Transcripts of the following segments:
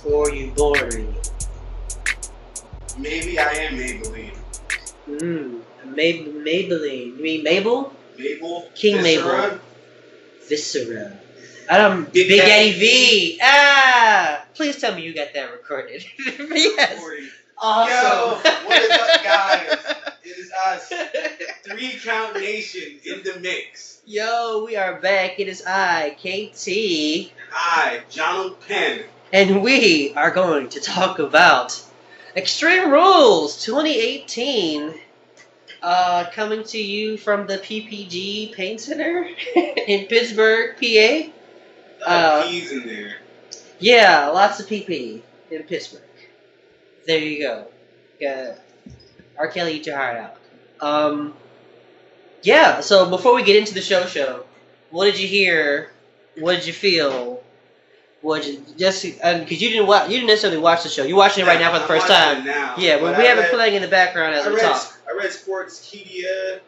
Or are you boring? Maybe I am Maybelline. Maybelline. You mean Mabel? Mabel? King Viscera? Mabel. Viscera. Big Daddy V. Please tell me you got that recorded. Yes. Awesome. Yo, what is up, guys? It is us. 3 Count Nation in the mix. Yo, we are back. It is I, KT. I, Jonald Penn. And we are going to talk about Extreme Rules 2018. Coming to you from the PPG Paint Center in Pittsburgh, PA. P's in there. Yeah, lots of PP in Pittsburgh. There you go. R. Kelly, eat your heart out. Yeah, so before we get into the show, what did you hear? What did you feel? What did you just because you didn't necessarily watch the show. You're watching it right now for the first time. Now, yeah, but we have it playing in the background as we talk. I read Sportskeeda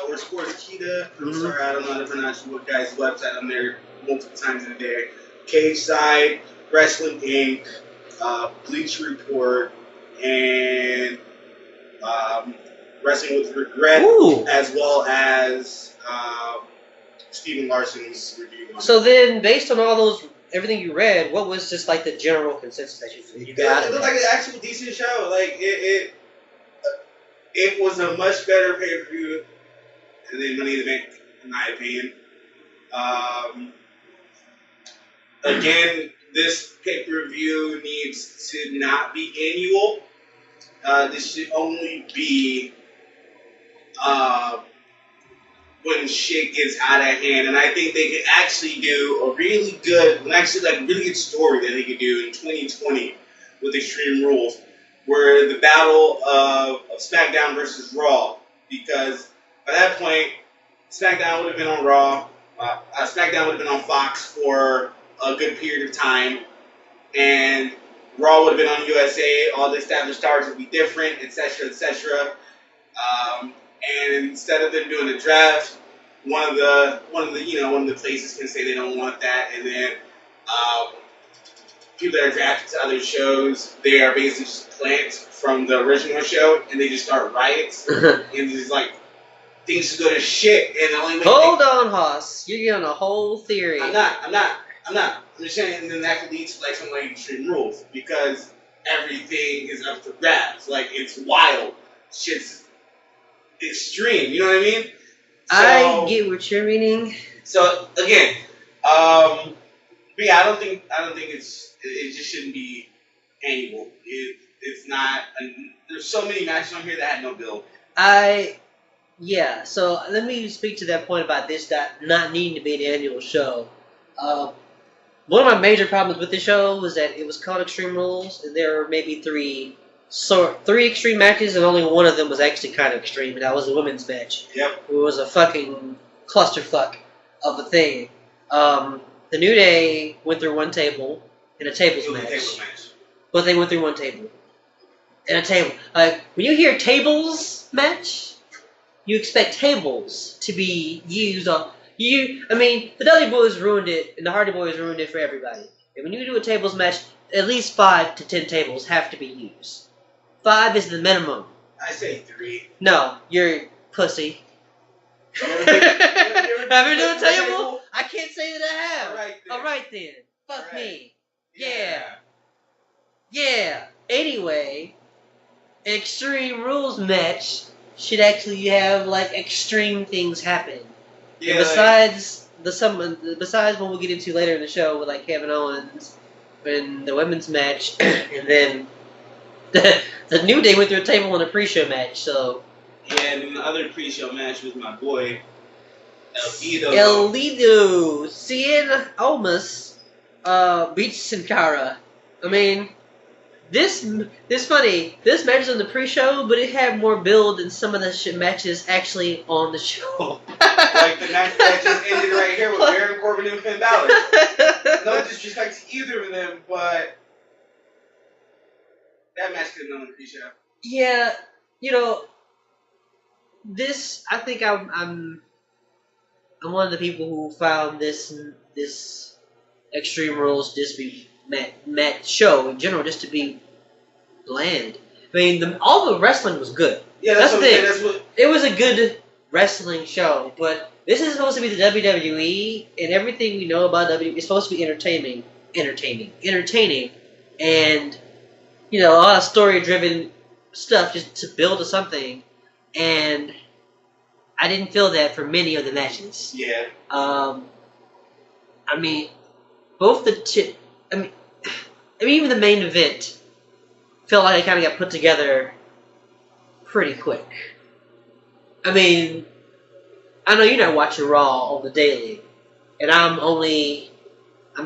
or Sportskeeda. I'm sorry, I don't know how to pronounce you guys' website. I'm there multiple times in a day. Cage Side, Wrestling Inc., Bleach Report, and Wrestling with Regret, as well as Stephen Larson's review on So then, based on all those, everything you read, what was just like the general consensus that you got? It looked like an actual decent show. Like it was a much better pay-per-view than Money in the Bank, in my opinion. Again, this pay-per-view needs to not be annual. This should only be when shit gets out of hand. And I think they could actually do a really good story that they could do in 2020 with Extreme Rules, where the battle of SmackDown versus Raw, because by that point, SmackDown would have been on Raw, SmackDown would have been on Fox for a good period of time, and Raw would have been on USA. All the established stars would be different, etc., etc. And instead of them doing a draft, one of the places can say they don't want that, and then people that are drafted to other shows, they are basically just plants from the original show, and they just start riots, and just like things just go to shit. And the only way Hold on, Hoss, you're getting a whole theory. I'm not. I'm just saying, and then that could lead to like something like Extreme Rules, because everything is up for grabs. Like, it's wild. Shit's extreme. You know what I mean? I get what you're meaning. So again, but yeah, I don't think it just shouldn't be annual. It's not. There's so many matches on here that had no build. Yeah. So let me speak to that point about this not needing to be an annual show. One of my major problems with the show was that it was called Extreme Rules, and there were maybe three extreme matches, and only one of them was actually kind of extreme, and that was the women's match. Yep. It was a fucking clusterfuck of a thing. The New Day went through one table in a tables match. But they went through one table. In a table. Like, when you hear tables match, you expect tables to be used on... the Dudley Boys ruined it, and the Hardy Boys ruined it for everybody. And when you do a tables match, at least 5 to 10 tables have to be used. 5 is the minimum. I say 3. No, you're pussy. Have you done a table? I can't say that I have. Alright then. Fuck me. Yeah. Anyway, Extreme Rules match should actually have like extreme things happen. Yeah, besides what we'll get into later in the show with like Kevin Owens and the women's match, and then the New Day went through a table in a pre-show match. So yeah, and then the other pre-show match was my boy El Lido Cien Almas beats Sin Cara. I mean, this funny. This match is on the pre-show, but it had more build than some of the matches actually on the show. Like the match that just ended right here with Baron Corbin and Finn Balor. No disrespect to either of them, but that match could have been on the pre-show. Yeah, this. I think I'm one of the people who found this Extreme Rules just be show in general just to be bland. I mean, all the wrestling was good. Yeah, that's the thing. It was a good wrestling show, but this is supposed to be the WWE, and everything we know about WWE is supposed to be entertaining, and a lot of story-driven stuff just to build to something, and I didn't feel that for many of the matches. Yeah. I mean, both even the main event felt like it kind of got put together pretty quick. I mean, I know you're not watching Raw on the daily, and I'm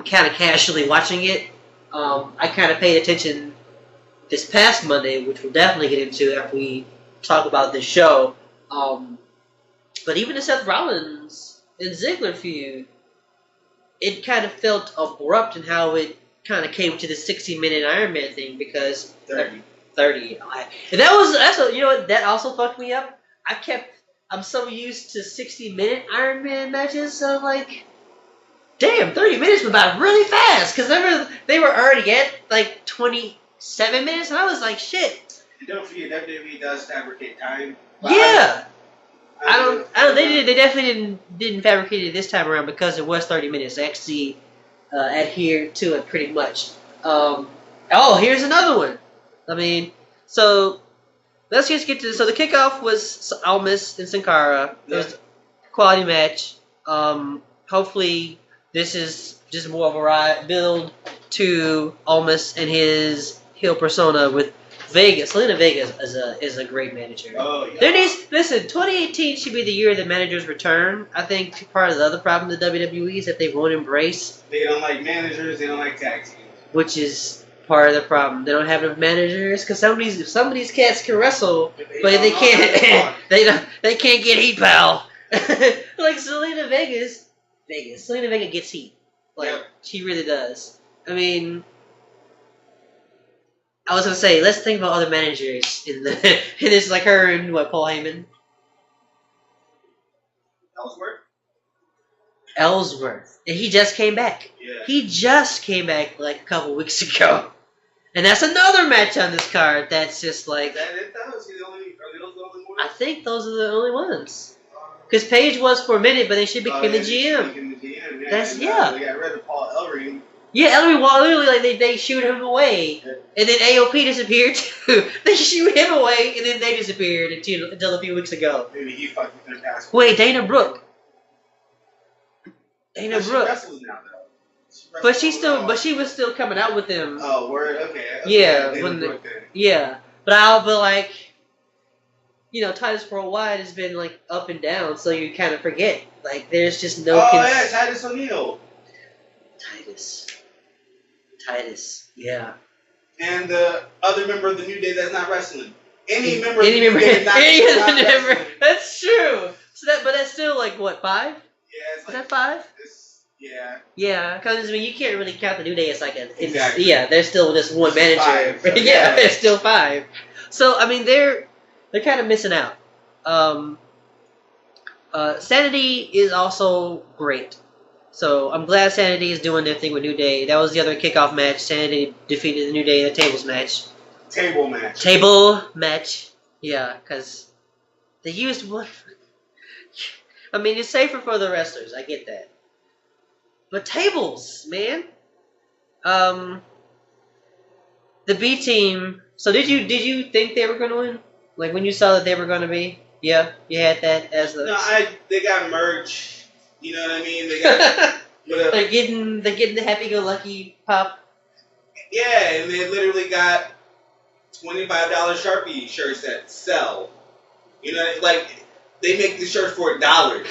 kind of casually watching it. I kind of paid attention this past Monday, which we'll definitely get into after we talk about this show. But even the Seth Rollins and Ziggler feud, it kind of felt abrupt in how it kind of came to the 60-minute Iron Man thing because 30. And that also fucked me up. I'm so used to 60-minute Iron Man matches, so I'm like, damn, 30 minutes went by really fast because they were already at like 27 minutes, and I was like, shit. And don't forget, WWE does fabricate time. Yeah. They definitely didn't fabricate it this time around because it was 30 minutes. They actually adhered to it pretty much. Here's another one. I mean, so let's just get to this. So the kickoff was Almas and Sin Cara. It was a quality match. Hopefully this is just more of a ride build to Almas and his heel persona with Vegas. Selena Vega is a great manager. Oh, yeah. 2018 should be the year the managers return. I think part of the other problem with WWE is that they won't embrace. They don't like managers. They don't like tag teams. Which is part of the problem. They don't have enough managers because some of these cats can wrestle, but they can't. They can't get heat, pal. Like Selena Vega gets heat. She really does. I mean, I was gonna say, let's think about other managers in it's like her and Paul Heyman. Ellsworth. And he just came back. Yeah. He just came back like a couple weeks ago. And that's another match on this card that's just like... Are those the only ones? I think those are the only ones. Because Paige was for a minute, but then she became the GM. They got rid of Paul Ellering. Yeah, Ellering, literally, they shoot him away. Yeah. And then AOP disappeared too. They shoot him away, and then they disappeared until a few weeks ago. Maybe he fucked with their passport. Wait, Dana Brooke. She wrestles now, though. But she was still coming out with them. Oh, word. Okay. Yeah, but Titus Worldwide has been like up and down, so you kind of forget. Like, there's just no. Titus O'Neil. Titus. Yeah. And the other member of the New Day that's not wrestling. Any member of the New Day that's not wrestling. That's true. But that's still like what, 5? Yeah, is that 5? Yeah. Yeah, because you can't really count the New Day as like exactly. Yeah, there's still just one manager. 5, so yeah, there's still 5. So I mean, they're kind of missing out. Sanity is also great. So I'm glad Sanity is doing their thing with New Day. That was the other kickoff match. Sanity defeated the New Day in a tables match. Table match. Yeah, because they used one. I mean, it's safer for the wrestlers. I get that. But tables, man. The B team. So did you think they were going to win? Like when you saw that they were going to be? Yeah, you had that as the. No, they got merged. You know what I mean? They got. They're getting the happy-go-lucky pop. Yeah, and they literally got $25 Sharpie shirts that sell. You know, like they make the shirt for $1, and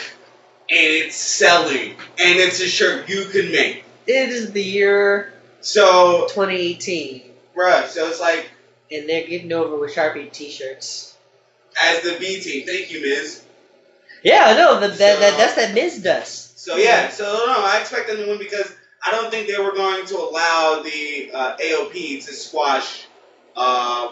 it's selling, and it's a shirt you can make. It is the year 2018. Bruh, so it's like, and they're getting over with Sharpie T-shirts. As the B team, thank you, Miz. Yeah, I know that's that Miz dust. So I expect them to win because I don't think they were going to allow the AOP to squash a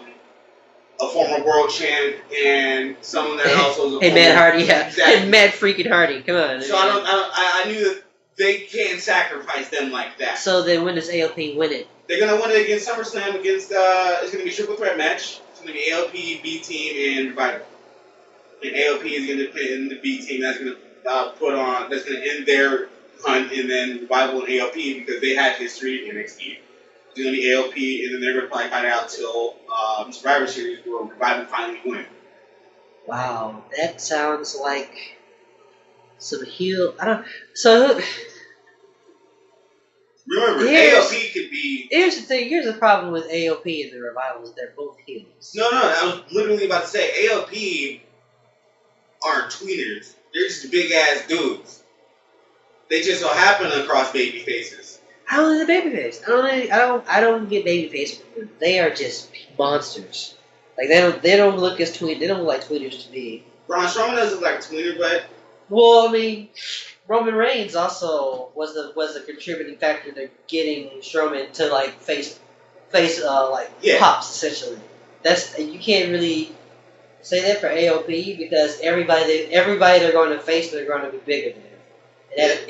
former world champ and someone that also was a Matt Hardy, yeah, exactly. and Matt freaking Hardy. Come on. So I knew that they can't sacrifice them like that. So then when does AOP win it? They're going to win it against SummerSlam against, it's going to be a triple threat match. It's going to be AOP, B Team, and Revival. And AOP is going to put in the B Team that's going to that's going to end their hunt, and then Revival and AOP, because they had history in NXT. It's going to be AOP, and then they're going to probably fight out till Survivor Series where Revival finally win. Wow, that sounds like some heel. I don't. So remember, AOP could be. Here's the thing. Here's the problem with AOP and the Revival is they're both heels. No, I was literally about to say AOP aren't tweeners. They're just big ass dudes. They just so happen to cross baby faces. I don't like the baby face. I don't get baby face from them. They are just monsters. Like they don't look as tween. They don't look like tweeners to me. Braun Strowman doesn't look like a tweener, but well, I mean, Roman Reigns also was the contributing factor to getting Strowman to like face pops essentially. You can't really say that for AOP because everybody they're going to face, they're going to be bigger than them.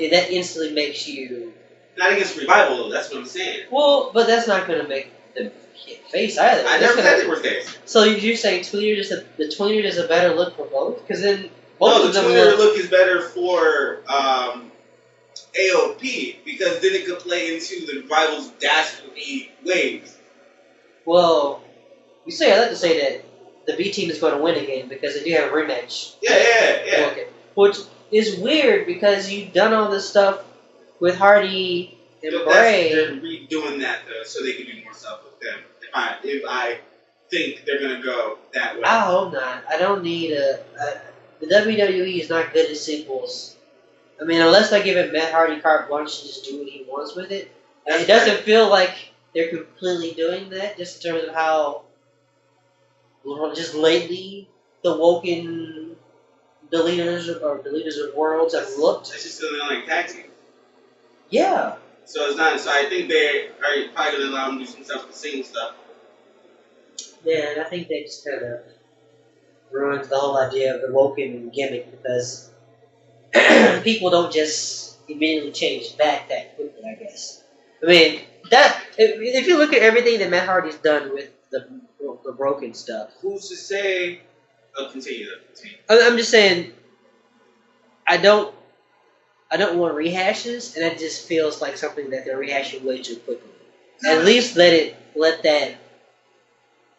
And that instantly makes you not against Revival though. That's what I'm saying. Well, but that's not going to make them face either. I never said they were face. So you're saying the tweener is a better look for both? Because then both the tweener look is better for AOP because then it could play into the Revival's dastardly ways. Well, I like to say that the B team is going to win again because they do have a rematch. Yeah. Okay. Which is weird because you've done all this stuff with Hardy and Bray. They're redoing that though, so they can do more stuff with them. If I think they're gonna go that way. I hope not. I don't need the WWE is not good at sequels. I mean, unless I give it Matt Hardy carte blanche to just do what he wants with it. And it doesn't feel like they're completely doing that, just in terms of how just lately the Woken deleters of worlds have looked. It's just still like tag team. Yeah. So it's not. So I think they are probably gonna allow them to do some stuff, singing stuff. Yeah, and I think they just kind of ruins the whole idea of the Woken gimmick because people don't just immediately change back that quickly. I guess. I mean if you look at everything that Matt Hardy's done with the broken stuff. Who's to say? Continue. I'm just saying. I don't want rehashes, and it just feels like something that they're rehashing way too quickly. At least let that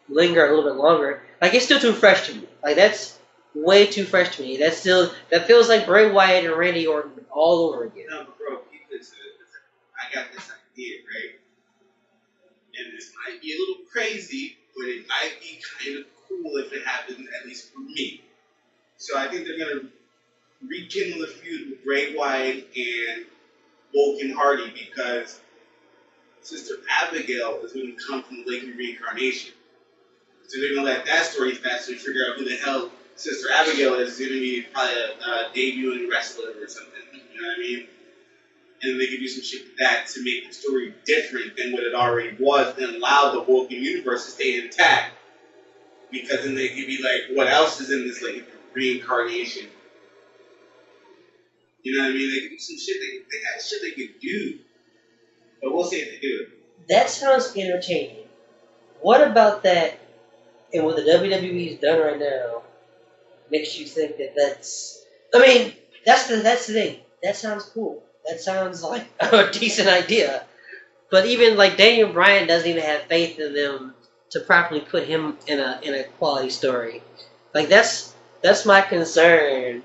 linger a little bit longer. Like it's still too fresh to me. Like that's way too fresh to me. That feels like Bray Wyatt and Randy Orton all over again. No, but bro, I got this idea, right? And this might be a little crazy, but it might be kind of cool if it happens, at least for me. So I think they're gonna rekindle the feud with Bray Wyatt and Woken Hardy because Sister Abigail is going to come from the Lake of Reincarnation. So they're going to let that story fast and figure out who the hell Sister Abigail is going to be probably a debuting wrestler or something. You know what I mean? And they can do some shit with that to make the story different than what it already was and allow the Woken universe to stay intact. Because then they could be like, what else is in this Lake of Reincarnation? You know what I mean? They could do some shit. They got shit they could do. But we'll see if they do it. That sounds entertaining. What about that, and what the WWE's done right now, makes you think that that's... I mean, that's the thing. That sounds cool. That sounds like a decent idea. But even, like, Daniel Bryan doesn't even have faith in them to properly put him in a quality story. Like, that's my concern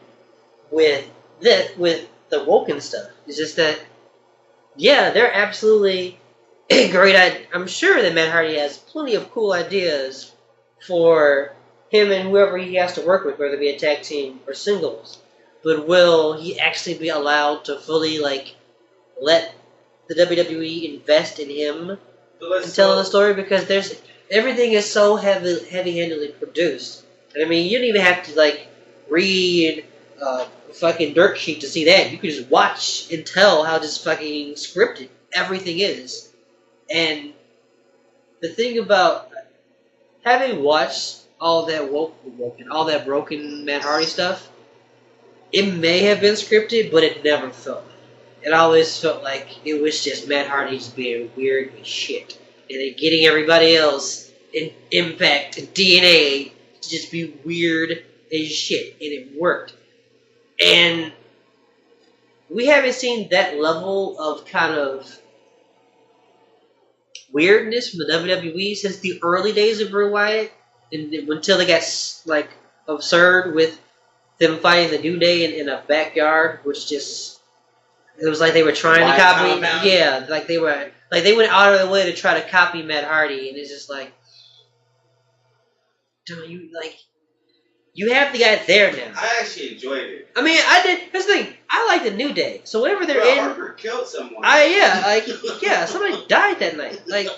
with the Woken stuff. It's just that, yeah, they're absolutely great. I'm sure that Matt Hardy has plenty of cool ideas for him and whoever he has to work with, whether it be a tag team or singles. But will he actually be allowed to fully let the WWE invest in him and tell the story? Because everything is so heavy-handedly produced. And I mean, you don't even have to read fucking dirt sheet to see that. You can just watch and tell how just fucking scripted everything is. And the thing about having watched all that broken Matt Hardy stuff, it may have been scripted, but it never felt like it. it always felt like it was just Matt Hardy just being weird as shit. And then getting everybody else in Impact and DNA to just be weird as shit. And it worked. And we haven't seen that level of kind of weirdness from the WWE since the early days of Bray Wyatt. And until they got, like, absurd with them fighting the New Day in a backyard, which just... It was like they were trying to copy... Yeah, like they were... Like, they went out of their way to try to copy Matt Hardy, and it's just like... Don't you, like... You have the guy there now. I actually enjoyed it. I mean, I did... That's the thing. I like the New Day. So whenever they're in... Harper killed someone. Somebody died that night. Like,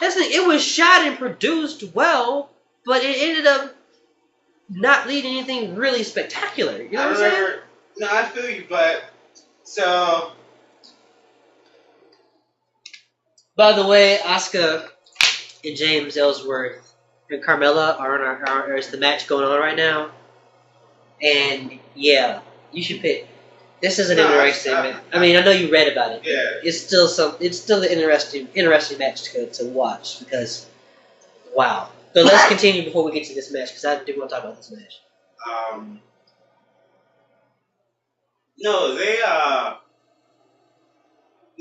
that's the thing. It was shot and produced well, but it ended up not leading anything really spectacular. You know what I'm saying? No, I feel you, but... So... By the way, Asuka and James Ellsworth and Carmella are is the match going on right now. And yeah, you should pick. This is an interesting match. I mean, I know you read about it. Yeah. It's still an interesting match to watch because wow. So let's continue before we get to this match because I do want to talk about this match. No,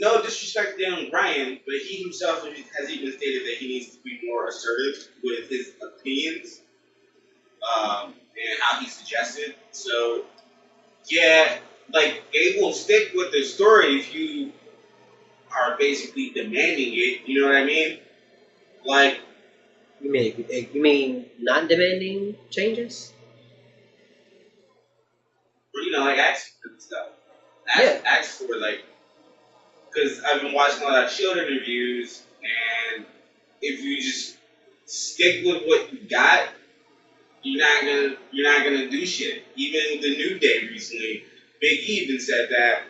no disrespect to Daniel Bryan, but he himself has even stated that he needs to be more assertive with his opinions and how he suggested. So, yeah, like, they will stick with the story if you are basically demanding it. You know what I mean? Like, you mean not demanding changes? You know, like, ask for stuff. Ask for, like, because I've been watching a lot of Shield interviews, and if you just stick with what you got, you're not gonna do shit. Even the New Day recently, Big E even said that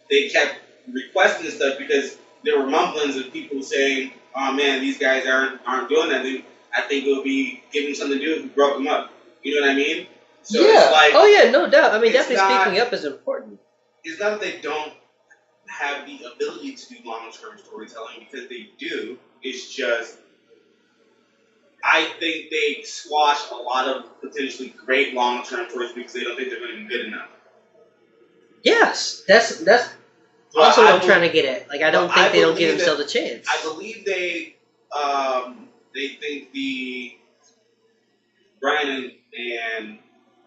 they kept requesting stuff because there were mumblings of people saying, "Oh man, these guys aren't doing nothing." I think it would be giving them something to do if we broke them up. You know what I mean? So yeah. It's like, oh yeah, no doubt. I mean, definitely speaking up is important. It's not that they don't have the ability to do long-term storytelling, because they do. It's just, I think they squash a lot of potentially great long-term stories because they don't think they're going to be good enough. Yes, that's also what I'm trying to get at. Like, I don't think they don't give themselves a chance. I believe they think the Bryan and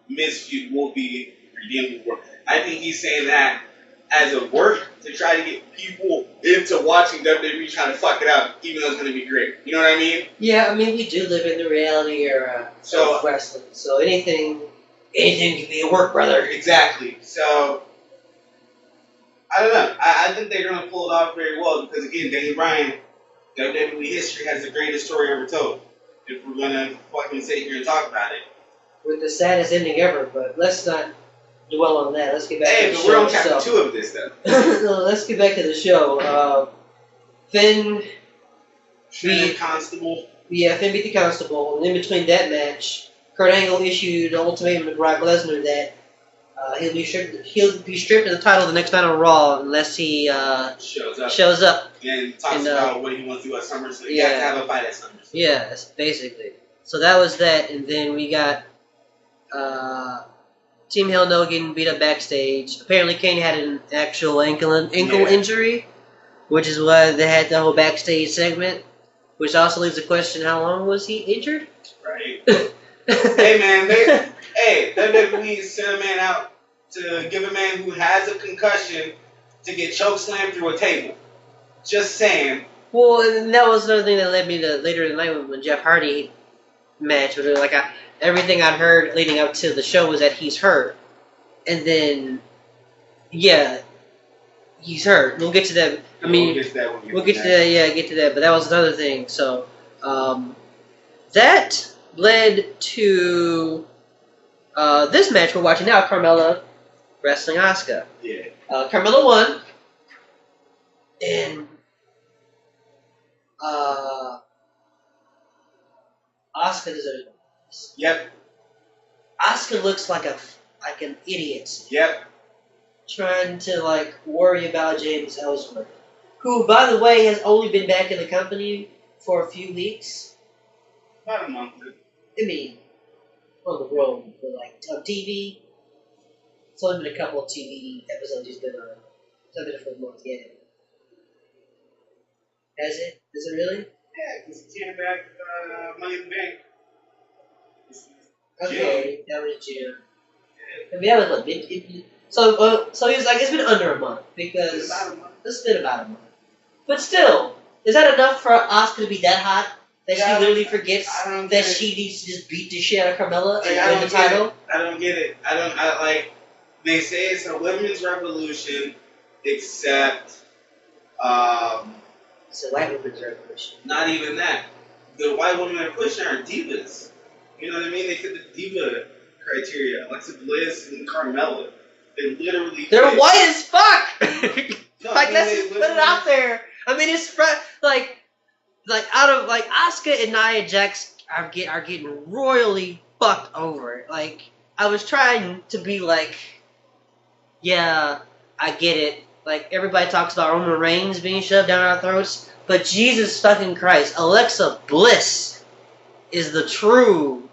Miz feud will be redeemable. I think he's saying that as a work to try to get people into watching WWE trying to fuck it up, even though it's going to be great. You know what I mean? Yeah, I mean, we do live in the reality era of wrestling, so anything can be a work, brother. Exactly. So, I don't know. I think they're going to pull it off very well because, again, Daniel Bryan, WWE history has the greatest story ever told. If we're going to fucking sit here and talk about it. With the saddest ending ever, but let's not dwell on that. Let's get back to the show. Hey, but we're on chapter 2 of this, though. No, let's get back to the show. Finn beat the Constable. Yeah, Finn beat the Constable. And in between that match, Kurt Angle issued an ultimatum to Brock Lesnar that he'll be stripped of the title the next night on Raw unless he shows up. And talks about what he wants to do at SummerSlam. He has to have a fight at SummerSlam. Yeah, basically. So that was that, and then we got Team Hell No getting beat up backstage. Apparently Kane had an actual ankle injury, which is why they had the whole backstage segment, which also leaves the question, how long was he injured? Right. Hey man, WWE sent a man out to give a man who has a concussion to get chokeslammed through a table. Just saying. Well, and that was another thing that led me to later in the night when Jeff Hardy match, where like everything I'd heard leading up to the show was that he's hurt, and then he's hurt. We'll get to that. I mean, we'll get to that. Yeah, get to that. But that was another thing. So that led to this match we're watching now: Carmella wrestling Asuka. Yeah. Carmella won, and Asuka deserves it. Yep. Asuka looks like an idiot. Yep. trying to like worry about James Ellsworth, who, by the way, has only been back in the company for a few weeks. About a month. I mean, on the road, but like on TV, it's only been a couple of TV episodes he's been on. It's not been for a month yet. Has it? Is it really? Yeah, because he came back Money in the Bank. Okay, that was June. I mean, that was like so he was like, it's been under a month because it's been about a month. But still, is that enough for Asuka to be that hot that she literally forgets that she needs to just beat the shit out of Carmella and win the title? I don't get it. I like. They say it's a women's revolution, except It's a white women's revolution. not even that. The white women are pushing are divas. You know what I mean? They fit the diva criteria. Alexa Bliss and Carmella. They're white as fuck. No, like let's just put it out there. I mean, it's like out of like Asuka and Nia Jax are getting royally fucked over. Like I was trying to be like, yeah, I get it. Like everybody talks about Roman Reigns being shoved down our throats, but Jesus fucking Christ, Alexa Bliss is the true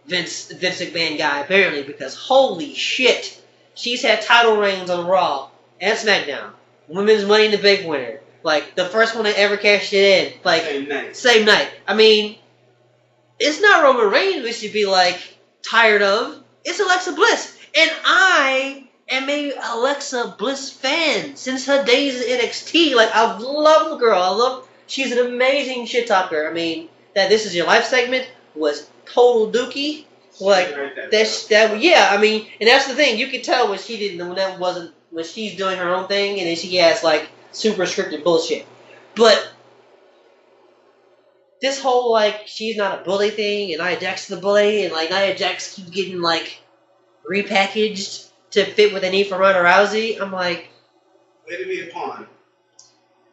Vince McMahon guy apparently, because holy shit, she's had title reigns on Raw and SmackDown. Women's Money in the Bank winner. Like, the first one that ever cashed it in. Like, same night. I mean, it's not Roman Reigns we should be, like, tired of. It's Alexa Bliss. And I am a Alexa Bliss fan since her days in NXT. Like, I love the girl. She's an amazing shit talker. I mean, that This Is Your Life segment was total dookie. Like, yeah, I mean, and that's the thing. You can tell when she didn't, when she's doing her own thing, and then she has, like, super scripted bullshit. But this whole, like, she's not a bully thing, and Nia Jax is the bully, and, like, Nia Jax keeps getting, like, repackaged to fit what they need for Ronda Rousey, I'm like... Way to be a pawn.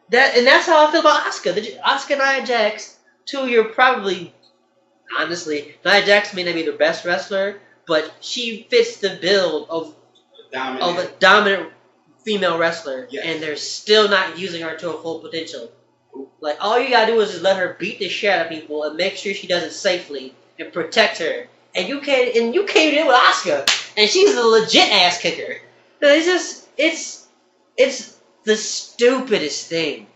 And that's how I feel about Asuka. Asuka and Nia Jax, two of your probably... Honestly, Nia Jax may not be the best wrestler, but she fits the bill of a dominant female wrestler, yes. And they're still not using her to her full potential. Like, all you gotta do is just let her beat the shit out of people and make sure she does it safely and protect her. And you came in with Asuka, and she's a legit ass kicker. It's the stupidest thing.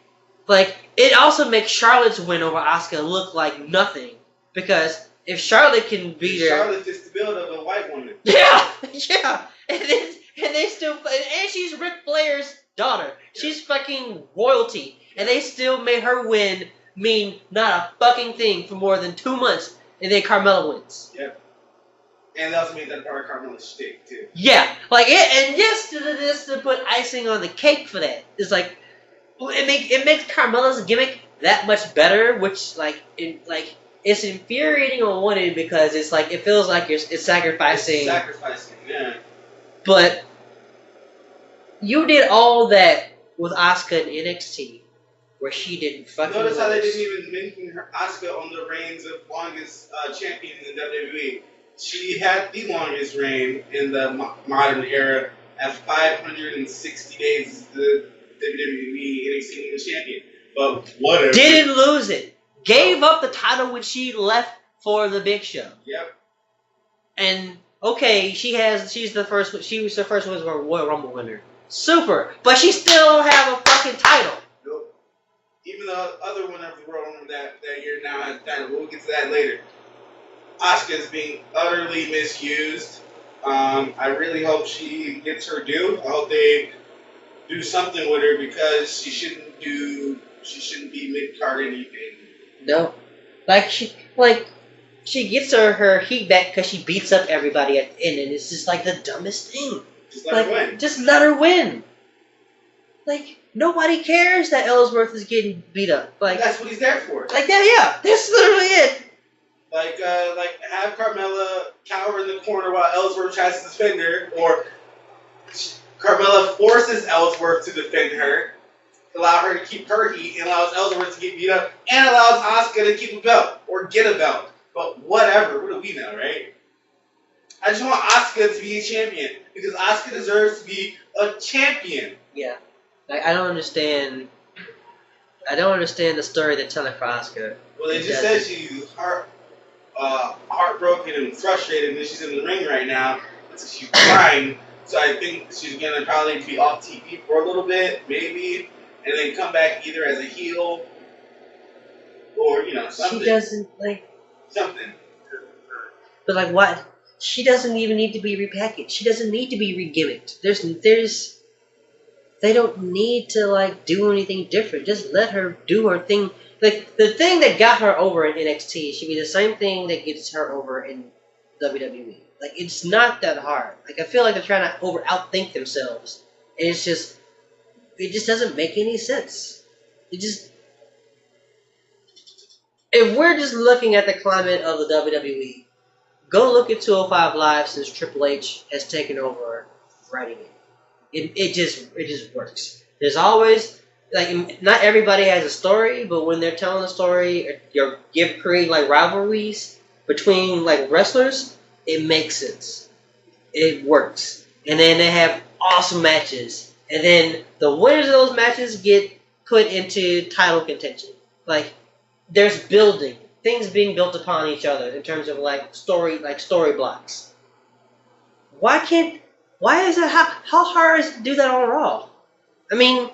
Like, it also makes Charlotte's win over Asuka look like nothing. Because if Charlotte can beat her... Charlotte fits the build of a white woman. Yeah! And they still... And she's Ric Flair's daughter. Yeah. She's fucking royalty. And they still made her win mean not a fucking thing for more than 2 months. And then Carmella wins. Yep. And they also made that part of Carmella's shtick, too. Yeah. Like, and just to put icing on the cake for that. It's like... It makes Carmella's gimmick that much better, which, it's infuriating on one end because it's like it feels like it's sacrificing. It's sacrificing, yeah. But you did all that with Asuka in NXT, where she didn't fucking. Notice how they didn't even mention her Asuka on the reigns of longest champion in WWE. She had the longest reign in the modern era at 560 days as the WWE NXT Women's Champion. But whatever. Didn't lose it. Gave up the title when she left for the Big Show. Yep. And okay, she was the first Women's Royal Rumble winner. Super, but she still don't have a fucking title. Nope. Even the other winner of the Royal Rumble that year now has a title. We'll get to that later. Asuka is being utterly misused. I really hope she gets her due. I hope they do something with her because she shouldn't be mid-card anything. No. She gets her heat back because she beats up everybody at the end, and it's just like the dumbest thing. Just let her win. Just let her win. Like, nobody cares that Ellsworth is getting beat up. Like, that's what he's there for. Like that, yeah. That's literally it. Like have Carmella cower in the corner while Ellsworth tries to defend her, or Carmella forces Ellsworth to defend her, allow her to keep her heat, and allows Ellsworth to get beat up, and allows Asuka to keep a belt, or get a belt. But whatever, what do we know, right? I just want Asuka to be a champion. because Asuka deserves to be a champion. Yeah. Like, I don't understand the story they're telling for Asuka. Well, they just said she's heartbroken and frustrated, and she's in the ring right now. So she's crying. So I think she's gonna probably be off TV for a little bit, maybe, and then come back either as a heel or something. She doesn't something. But like what? She doesn't even need to be repackaged. She doesn't need to be re-gimmicked. They don't need to do anything different. Just let her do her thing. Like the thing that got her over in NXT should be the same thing that gets her over in WWE. Like it's not that hard. Like I feel like they're trying to outthink themselves, and it just doesn't make any sense. If we're just looking at the climate of the WWE, go look at 205 Live since Triple H has taken over writing it. It just works. There's always not everybody has a story, but when they're telling a story or create rivalries between wrestlers, it makes sense. It works. And then they have awesome matches. And then the winners of those matches get put into title contention. There's building. Things being built upon each other in terms of story blocks. Why is it how hard is it to do that on Raw? I mean,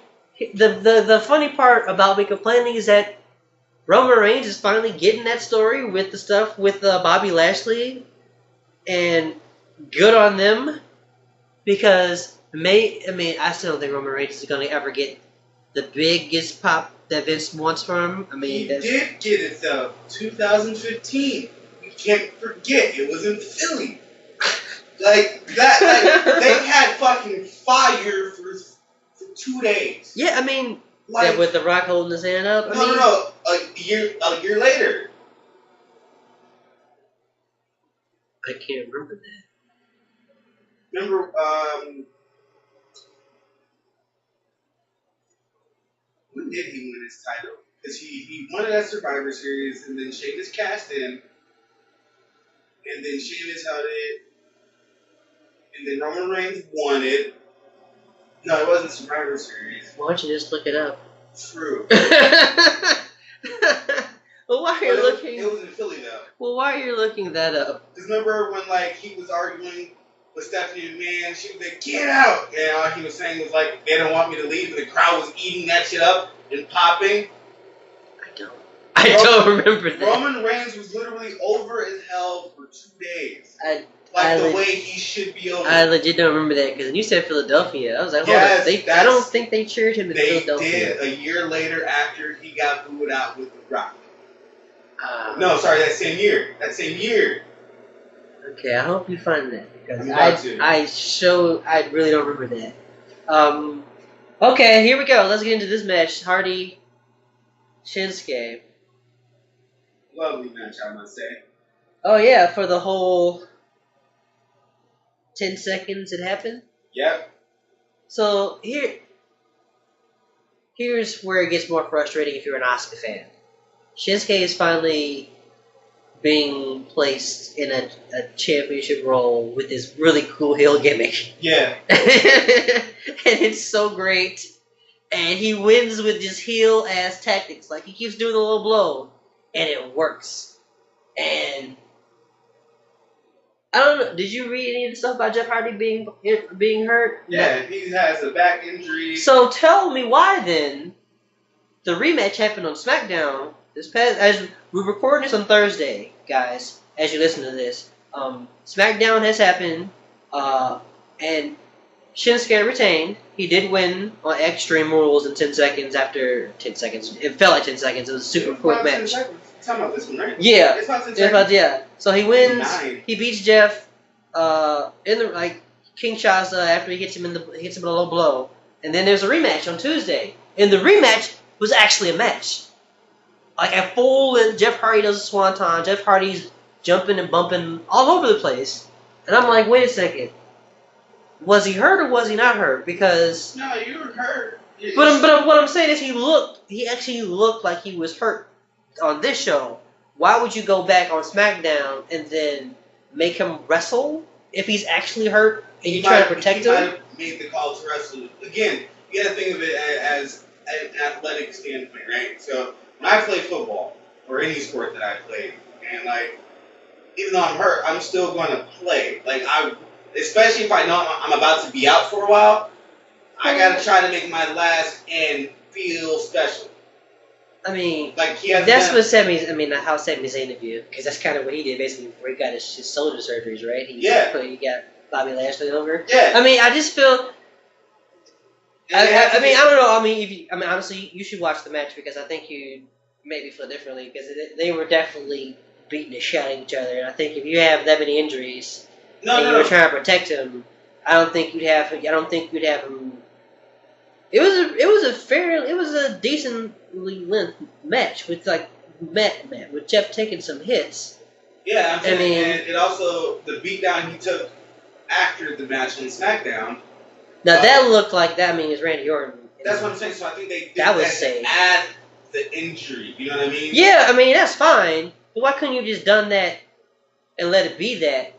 the funny part about me complaining is that Roman Reigns is finally getting that story with the stuff with Bobby Lashley, and good on them, because I still don't think Roman Reigns is going to ever get the biggest pop that Vince wants from him. He did get it though. 2015. You can't forget it was in Philly. They had fucking fire for 2 days. Yeah, with The Rock holding his hand up. No. A year later. I can't remember that. Remember, when did he win his title? Because he won it at Survivor Series, and then Sheamus cashed in, and then Sheamus held it, and then Roman Reigns won it. No, it wasn't Survivor Series. Why don't you just look it up? True. Well, why are you looking? It was in Philly though. Well, why are you looking that up? Because remember when he was arguing with Stephanie McMahon, she was like, "Get out!" And all he was saying was they don't want me to leave, and the crowd was eating that shit up and popping. I don't remember that. Roman Reigns was literally over as hell for 2 days. The way he should be over. I legit don't remember that, because you said Philadelphia. I was like, yes, hold on. I don't think they cheered him in Philadelphia. They did a year later after he got booed out with The Rock. No, sorry, that same year. Okay, I hope you find that, because I really don't remember that. Okay, here we go. Let's get into this match. Hardy, Shinsuke. Lovely match, I must say. Oh yeah, for the whole 10 seconds it happened? Yep. So here's where it gets more frustrating if you're an Asuka fan. Shinsuke is finally being placed in a championship role with this really cool heel gimmick. Yeah. And it's so great. And he wins with his heel ass tactics. He keeps doing the low blow. And it works. And I don't know. Did you read any of the stuff about Jeff Hardy being hurt? Yeah, he has a back injury. So tell me why then the rematch happened on SmackDown this past. As we're recording this on Thursday, guys. As you listen to this, SmackDown has happened, and Shinsuke retained. He did win on Extreme Rules in 10 seconds after 10 seconds. It felt like 10 seconds. It was a super quick match. Talking about this one, right? Yeah. It's about 10 seconds. Yeah. So he wins. 9. He beats Jeff in the Kinshasa after he hits him in a low blow. And then there's a rematch on Tuesday. And the rematch was actually a match. At full, and Jeff Hardy does a swanton. Jeff Hardy's jumping and bumping all over the place. And I'm like, wait a second. Was he hurt or was he not hurt? Because no, you were hurt. But what I'm saying is he actually looked like he was hurt on this show. Why would you go back on SmackDown and then make him wrestle if he's actually hurt and you try to protect him, might have made the call to wrestle. Again, you got to think of it as an athletic standpoint, right? So when I play football or any sport that I played, and like even though I'm hurt, I'm still going to play. Like especially if I know I'm about to be out for a while, I got to try to make my last end feel special. I mean, like that's what Sammy's. I mean, how Sami Zayn interviewed, because that's kind of what he did basically before he got his shoulder surgeries, right? He got Bobby Lashley over. Yeah. I mean, I just feel. I mean, I don't know. I mean, honestly, you should watch the match because I think you maybe feel differently because they were definitely beating the shit out of each other, and I think if you have that many injuries you were trying to protect him, I don't think you'd have him. It was a decently length match with with Jeff taking some hits. Yeah, and it also the beatdown he took after the match on SmackDown. Now that looked like that. I mean, it's Randy Orton. That's what I'm saying. So I think they did that to add the injury. You know what I mean? Yeah, I mean that's fine. But why couldn't you just done that and let it be that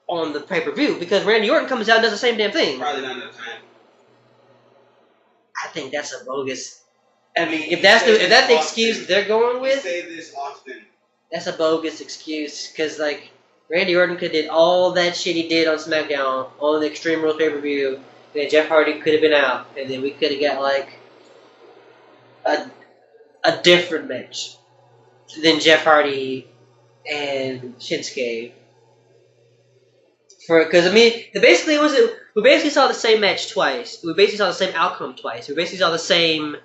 on the pay-per-view? Because Randy Orton comes out and does the same damn thing. Probably not enough time. I think that's a bogus. I mean, if that's the excuse they're going with, say this often. That's a bogus excuse because like Randy Orton could have did all that shit he did on SmackDown on the Extreme Rules pay-per-view, and then Jeff Hardy could have been out, and then we could have got like a different match than Jeff Hardy and Shinsuke. Because I mean, we basically saw the same match twice. We basically saw the same outcome twice. We basically saw the same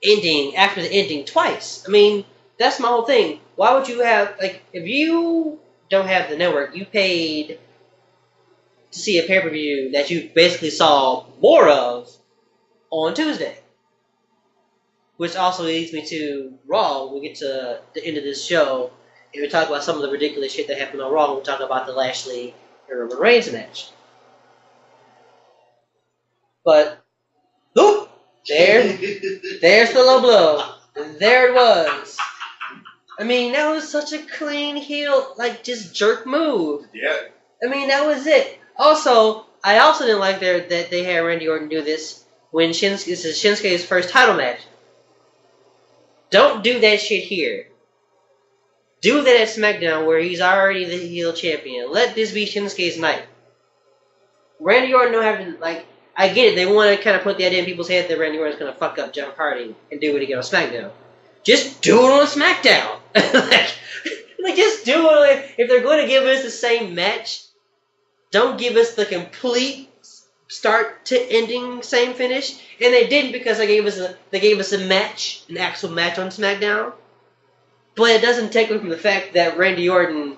ending after the ending twice. I mean, that's my whole thing. Why would you have if you don't have the network, you paid to see a pay-per-view that you basically saw more of on Tuesday. Which also leads me to Raw. We get to the end of this show and we talk about some of the ridiculous shit that happened on Raw. We talk about the Lashley and Roman Reigns match. But, oop! There's the low blow. And there it was. I mean, that was such a clean heel, just jerk move. Yeah. I mean, that was it. Also, I also didn't like that they had Randy Orton do this when this is Shinsuke's first title match. Don't do that shit here. Do that at SmackDown where he's already the heel champion. Let this be Shinsuke's night. Randy Orton don't have to, I get it, they want to kind of put the idea in people's head that Randy Orton's going to fuck up Jeff Hardy and do it again on SmackDown. Just do it on SmackDown. Just do it. If they're going to give us the same match, don't give us the complete start to ending same finish. And they didn't because they gave us a match, an actual match on SmackDown. But it doesn't take away from the fact that Randy Orton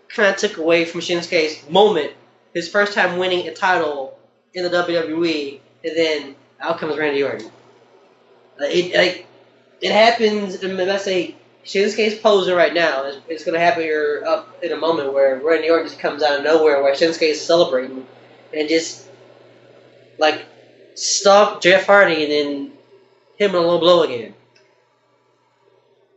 kind of took away from Shinsuke's moment, his first time winning a title in the WWE, and then out comes Randy Orton. It happens. I mean, let's say Shinsuke's posing right now. It's going to happen here up in a moment where Randy Orton just comes out of nowhere, where Shinsuke is celebrating, and just stomp Jeff Hardy and then hit him a low blow again.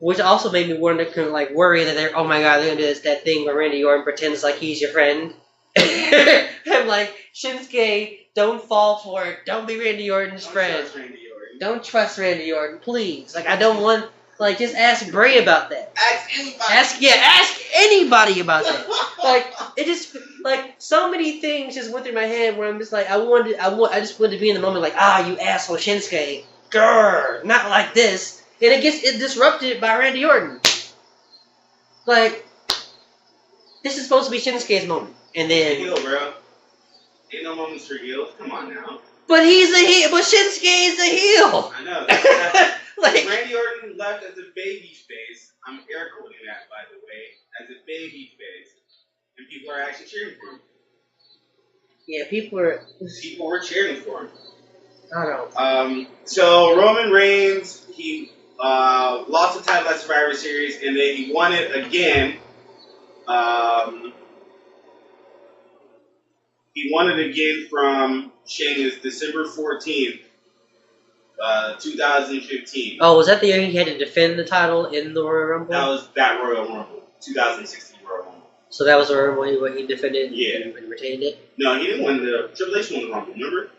Which also made me wonder, worry that they're going to do that thing where Randy Orton pretends like he's your friend. I'm like, Shinsuke, don't fall for it. Don't be Randy Orton's friend. Don't trust Randy Orton, please. I don't want, just ask Bray about that. Ask anybody. Ask anybody about that. It just, so many things just went through my head where I'm just I just wanted to be in the moment you asshole Shinsuke. Grr, not like this. And it gets disrupted by Randy Orton. This is supposed to be Shinsuke's moment. And then... Heel, bro. Ain't no moments for heels. Come on now. But he's a heel. But Shinsuke is a heel. I know. Randy Orton left as a baby face. I'm air quoting that, by the way. As a baby face. And people are actually cheering for him. Yeah, people were cheering for him. I don't know. So Roman Reigns, he lost the title at Survivor Series, and then he won it again. He won it again from Sheamus December 14th, 2015. Oh, was that the year he had to defend the title in the Royal Rumble? That was that Royal Rumble, 2016 Royal Rumble. So that was when he defended and retained it? No, he didn't win the Triple H won the Rumble, remember?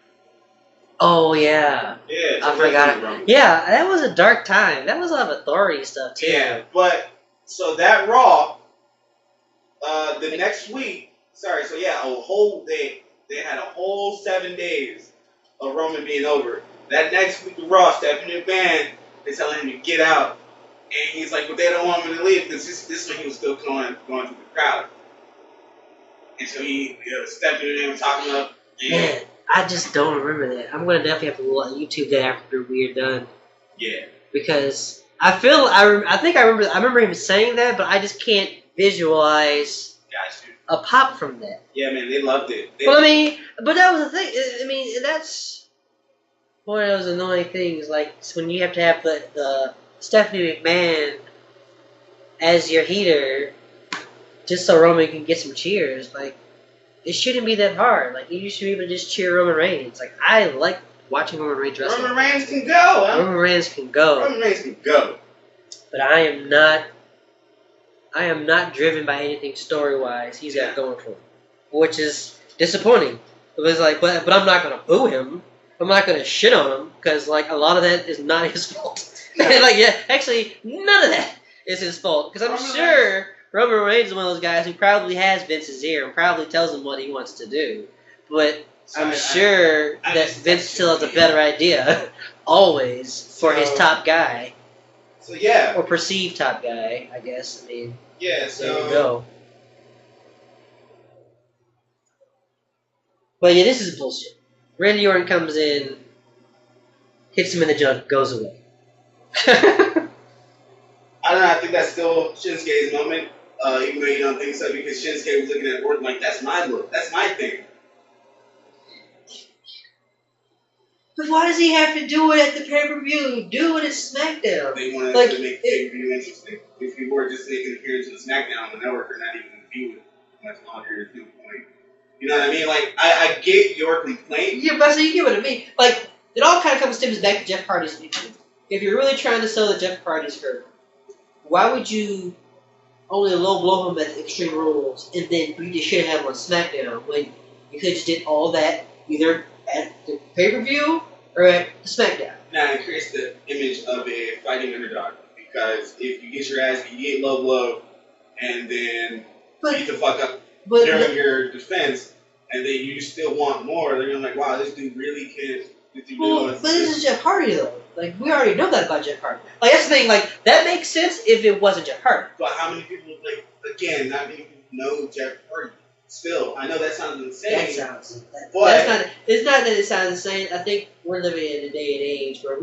Oh, yeah. Yeah, I forgot. Yeah, that was a dark time. That was a lot of authority stuff, too. Yeah, but, so that Raw, the next week, they had a whole 7 days of Roman being over. That next week, the Raw, Stephanie McMahon, they're telling him to get out. And he's like, but they don't want him to leave because this one he was still going through the crowd. And so Stephanie McMahon was talking up. Man, I just don't remember that. I'm gonna definitely have to YouTube that after we're done. Yeah. Because I remember him saying that, but I just can't visualize a pop from that. Yeah, man, they loved it. But that was the thing. I mean, and that's one of those annoying things. Like when you have to have the Stephanie McMahon as your heater, just so Roman can get some cheers. Like, it shouldn't be that hard. Like, you should be able to just cheer Roman Reigns. Like, I like watching Roman Reigns wrestle. Roman Reigns can go. Huh? Roman Reigns can go. Roman Reigns can go. But I am not driven by anything story-wise he's got going for him, which is disappointing. It was like, but I'm not gonna boo him. I'm not gonna shit on him because like a lot of that is not his fault. Actually, none of that is his fault because I'm sure Roman Reigns is one of those guys who probably has Vince's ear and probably tells him what he wants to do. But I'm sure that Vince still has a better idea always for his top guy. So yeah. Or perceived top guy, I guess. I mean, yeah, so there you go. But yeah, this is bullshit. Randy Orton comes in, hits him in the junk, goes away. I don't know, I think that's still Shinsuke's moment, even though you don't think so, because Shinsuke was looking at Orton like, that's my look, that's my thing. But why does he have to do it at the pay-per-view? Do it at SmackDown. They wanted to make the pay-per-view interesting. If you were just making an appearance on SmackDown on the network, they're not even going to be with much longer. Is no point. You know what I mean? Like, I get your complaint. Yeah, but so you get what I mean. Like, it all kind of stems back to Jeff Hardy's speech. If you're really trying to sell that Jeff Hardy's hurt, why would you only low blow him at the Extreme Rules and then beat the shit out of him on SmackDown when you could have just did all that either at the pay-per-view or at the SmackDown? Now, it creates the image of a fighting underdog because if you get your ass beat, you get low blow, and then beat the fuck up during your defense, and then you still want more, then you're like, wow, this dude really can. But this is Jeff Hardy, though. Like, we already know that about Jeff Hardy. Like, that's the thing. Like, that makes sense if it wasn't Jeff Hardy. But how many people, like, again, not many people know Jeff Hardy. Still, I know that sounds insane. That sounds. It's not that it sounds insane. I think we're living in a day and age where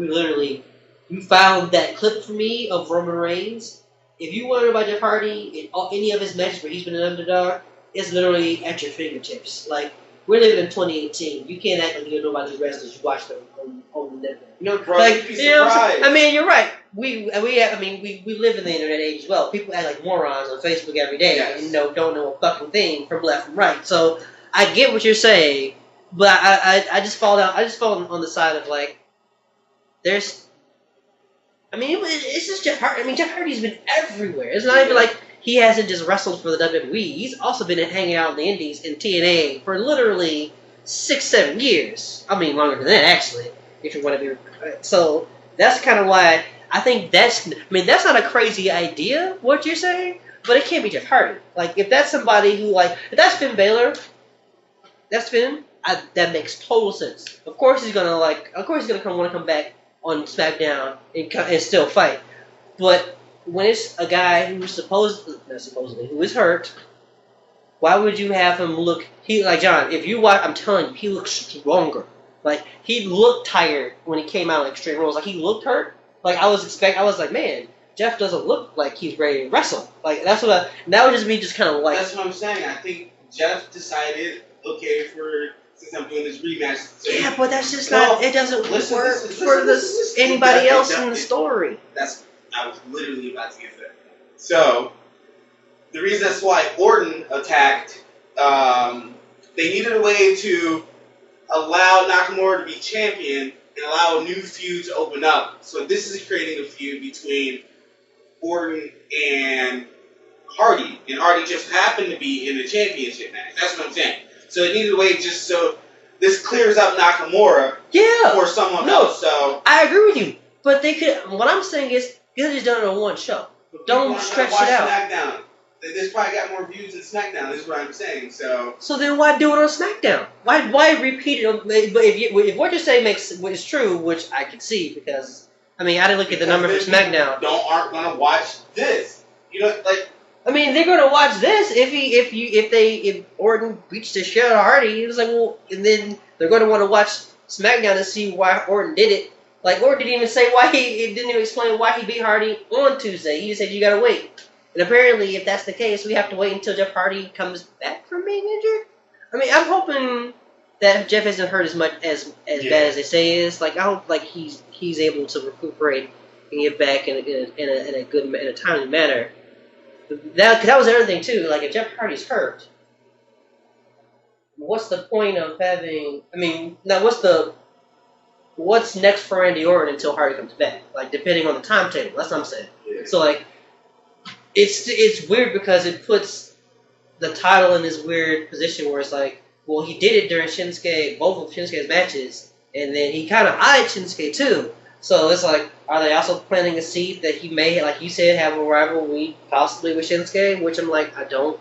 you found that clip for me of Roman Reigns. If you want to know about Jeff Hardy in any of his matches where he's been an underdog, it's literally at your fingertips. Like, we're living in 2018. You can't act like you don't know about these wrestlers. You watch them on the network. You know, bro, like, you know what I'm saying? I mean, you're right. We live in the internet age as well. People act like morons on Facebook every day and don't know a fucking thing from left from right. So I get what you're saying, but I just fall down. I just fall on the side of like, it's just Jeff Hardy. I mean, Jeff Hardy's been everywhere. It's not even like he hasn't just wrestled for the WWE. He's also been hanging out in the Indies in TNA for literally 6-7 years. I mean, longer than that actually. If you want to be so, that's kind of why I think that's not a crazy idea what you're saying, but it can't be Jeff Hardy. Like if that's somebody who if that's Finn Balor, that's Finn. That makes total sense. Of course he's gonna want to come back on SmackDown and still fight. But when it's a guy who's who is hurt, why would you have him look? John. If you watch, I'm telling you, he looks stronger. Like, he looked tired when he came out on Extreme Rules. Like, he looked hurt. Like, I was like, man, Jeff doesn't look like he's ready to wrestle. Like, that was just me just kind of like... That's what I'm saying. I think Jeff decided, okay, since I'm doing this rematch... So yeah, but that's just not... It doesn't work for anybody else in the story. I was literally about to get to that. So, the reason that's why Orton attacked, they needed a way to allow Nakamura to be champion and allow a new feud to open up. So this is creating a feud between Orton and Hardy, and Hardy just happened to be in the championship match. That's what I'm saying. So it needed to wait just so this clears up Nakamura for someone else. So I agree with you, but they could. What I'm saying is, they could have just done it on one show. Don't stretch it out. SmackDown. This probably got more views than SmackDown. This is what I'm saying. So then why do it on SmackDown? Why repeat it? But if what you're saying is true, which I can see, because I mean I didn't look at the number for SmackDown. Aren't gonna watch this. You know, like. I mean, they're gonna watch this if Orton beats the shit out of Hardy. It was like, well, and then they're gonna want to watch SmackDown to see why Orton did it. Like Orton didn't even say it didn't even explain why he beat Hardy on Tuesday. He just said you gotta wait. And apparently, if that's the case, we have to wait until Jeff Hardy comes back from being injured. I mean, I'm hoping that Jeff isn't hurt as much as bad as they say he is. Like I hope like he's able to recuperate and get back in a timely manner. That was the other thing too. Like if Jeff Hardy's hurt, what's the point of having? I mean, now what's next for Randy Orton until Hardy comes back? Like depending on the timetable. That's what I'm saying. Yeah. So like, it's weird because it puts the title in this weird position where it's like, well, he did it during both of Shinsuke's matches, and then he kind of eyed Shinsuke too. So it's like, are they also planting a seed that he may, like you said, have a rivalry possibly with Shinsuke? Which I'm like, I don't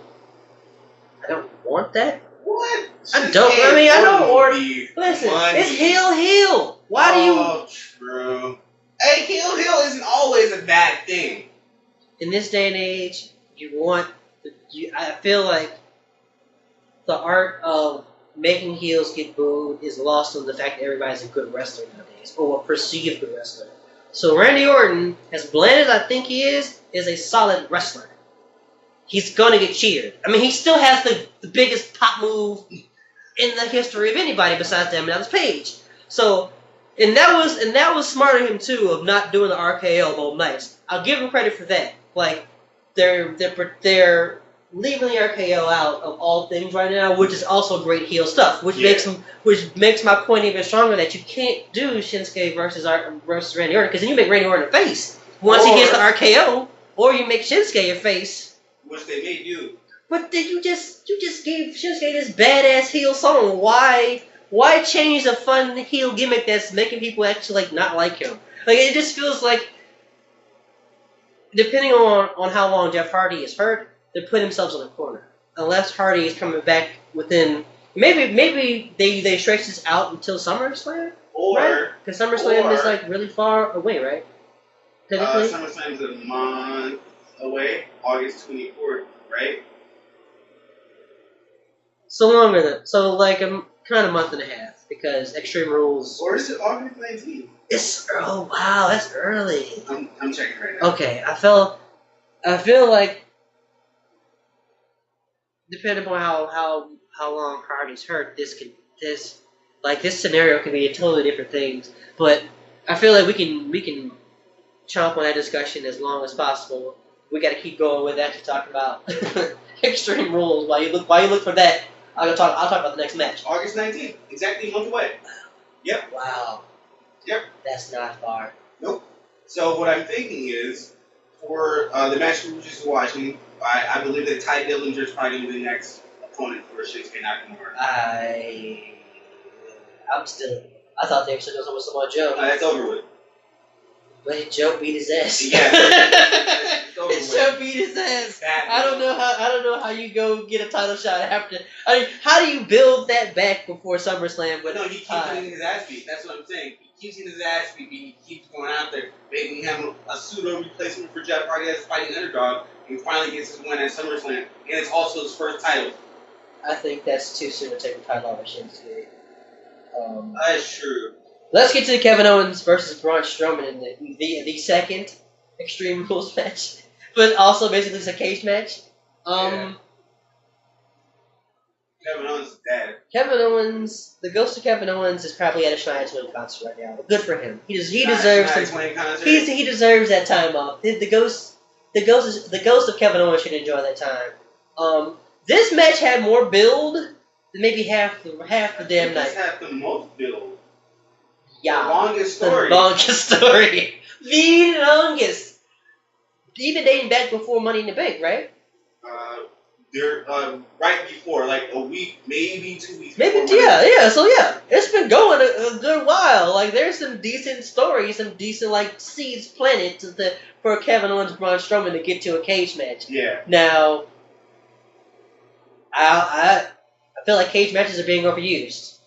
want that. What? I don't. I mean, I know Orton. Listen, it's heel. Why do you? Oh, true. Hey, heel isn't always a bad thing. In this day and age, I feel like the art of making heels get booed is lost on the fact that everybody's a good wrestler nowadays, or a perceived good wrestler. So Randy Orton, as bland as I think he is a solid wrestler. He's gonna get cheered. I mean, he still has the biggest pop move in the history of anybody besides Damon Dallas Page. So, and that was smart of him too, of not doing the RKO both nights. I'll give him credit for that. Like, they're leaving the RKO out of all things right now, which is also great heel stuff. Which makes my point even stronger that you can't do Shinsuke versus Randy Orton, because then you make Randy Orton a face once he gets the RKO, or you make Shinsuke a face, which they may do. But then you just gave Shinsuke this badass heel song. Why change a fun heel gimmick that's making people actually like not like him? Like it just feels like, depending on how long Jeff Hardy is hurt, they put themselves in a corner. Unless Hardy is coming back within, maybe they stretch this out until SummerSlam, right? Because SummerSlam is like really far away, right? SummerSlam is a month away, August 24th, right? So longer than, so like a kind of month and a half, because Extreme Rules. Or is it August 19th? Oh wow, that's early. I'm checking right now. Okay, I feel like, depending on how long Hardy's hurt, this scenario can be totally different things. But I feel like we can chomp on that discussion as long as possible. We got to keep going with that to talk about Extreme Rules. While you look for that, I'll talk about the next match. August 19th, exactly a month away. Yep. Wow. Yep. That's not far. Nope. So what I'm thinking is, for the match we were just watching, I believe that Ty Dillinger is probably going to be the next opponent for Shinsuke Nakamura. I thought they were supposed to go with Samoa Joe. That's over with. But Joe beat his ass. Yeah. Joe beat his ass. I don't know how you go get a title shot after. I mean, how do you build that back before SummerSlam? But no, he keeps getting his ass beat. That's what I'm saying. He keeps getting his ass beat. He keeps going out there, making him a pseudo replacement for Jeff Hardy as fighting underdog, and finally gets his win at SummerSlam, and it's also his first title. I think that's too soon to take the title off of Shinsuke. That's true. Let's get to Kevin Owens versus Braun Strowman in the second Extreme Rules match, but also basically it's a cage match. Kevin Owens is dead. Kevin Owens, the ghost of Kevin Owens is probably at a Shania Twain concert right now. But good for him. He deserves he deserves that time off. The ghost of Kevin Owens should enjoy that time. This match had more build than maybe half the damn night. This had the most build. Yeah. The longest story. The longest. Even dating back before Money in the Bank, right? They're right before, like a week, maybe 2 weeks. Maybe yeah. So yeah, it's been going a good while. Like there's some decent stories, some decent like seeds planted for Kevin Owens and Braun Strowman to get to a cage match. Yeah. Now, I feel like cage matches are being overused.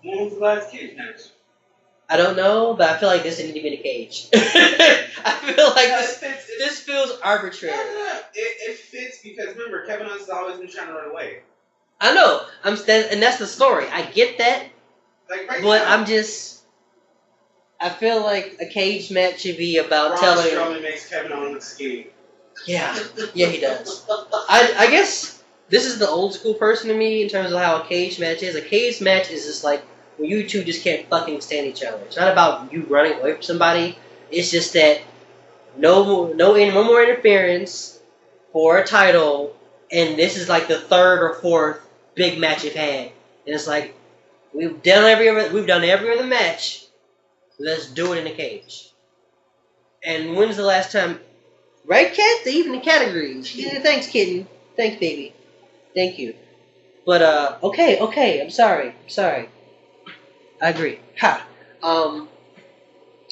When was the last cage match? I don't know, but I feel like this didn't need to be in a cage. I feel like this feels arbitrary. No. It fits because remember, Kevin Owens has always been trying to run away. I know. And that's the story. I get that. Like right but now. I feel like a cage match should be about Braun telling. Strowman makes Kevin Owens look skinny. Yeah, he does. I guess this is the old school person to me in terms of how a cage match is. A cage match is just like when you two just can't fucking stand each other. It's not about you running away from somebody. It's just that no more interference for a title, and this is like the third or fourth big match you've had, and it's like we've done every other match. Let's do it in a cage. And when's the last time? Right, Cat? They even the categories. Yeah, thanks, kitten. Thanks, baby. Thank you. But okay. I'm sorry. I agree. Ha. I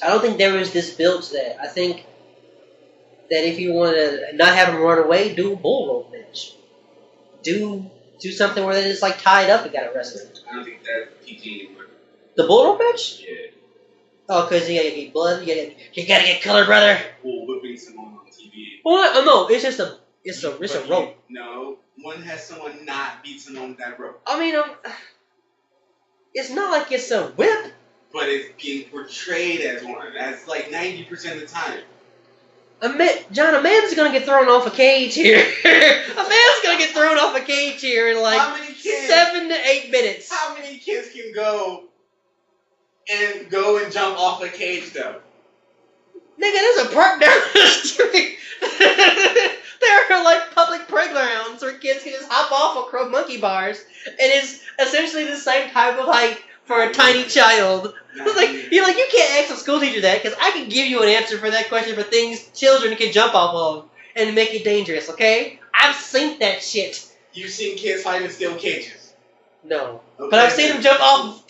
don't think there was this build to that. I think that if you want to not have them run away, do a bull rope match. Do something where they're just like tied up and got to wrestle. I don't think that's PG anymore. The bull rope match? Yeah. Oh, because you gotta get blood. You gotta get colored, brother. Well, whipping someone on TV. Well, no, it's just a rope. No, one has someone not beat someone with that rope. I mean, it's not like it's a whip. But it's being portrayed as one. That's like 90% of the time. John, a man's gonna get thrown off a cage here. A man's gonna get thrown off a cage here in like 7 to 8 minutes. How many kids can go and jump off a cage though? Nigga, there's a park down the street. There are like public playgrounds where kids can just hop off of monkey bars, and it's essentially the same type of height for a tiny child. It's like you can't ask a school teacher that because I can give you an answer for that question for things children can jump off of and make it dangerous. Okay, I've seen that shit. You've seen kids fight in steel cages. No, okay. But I've seen them jump off.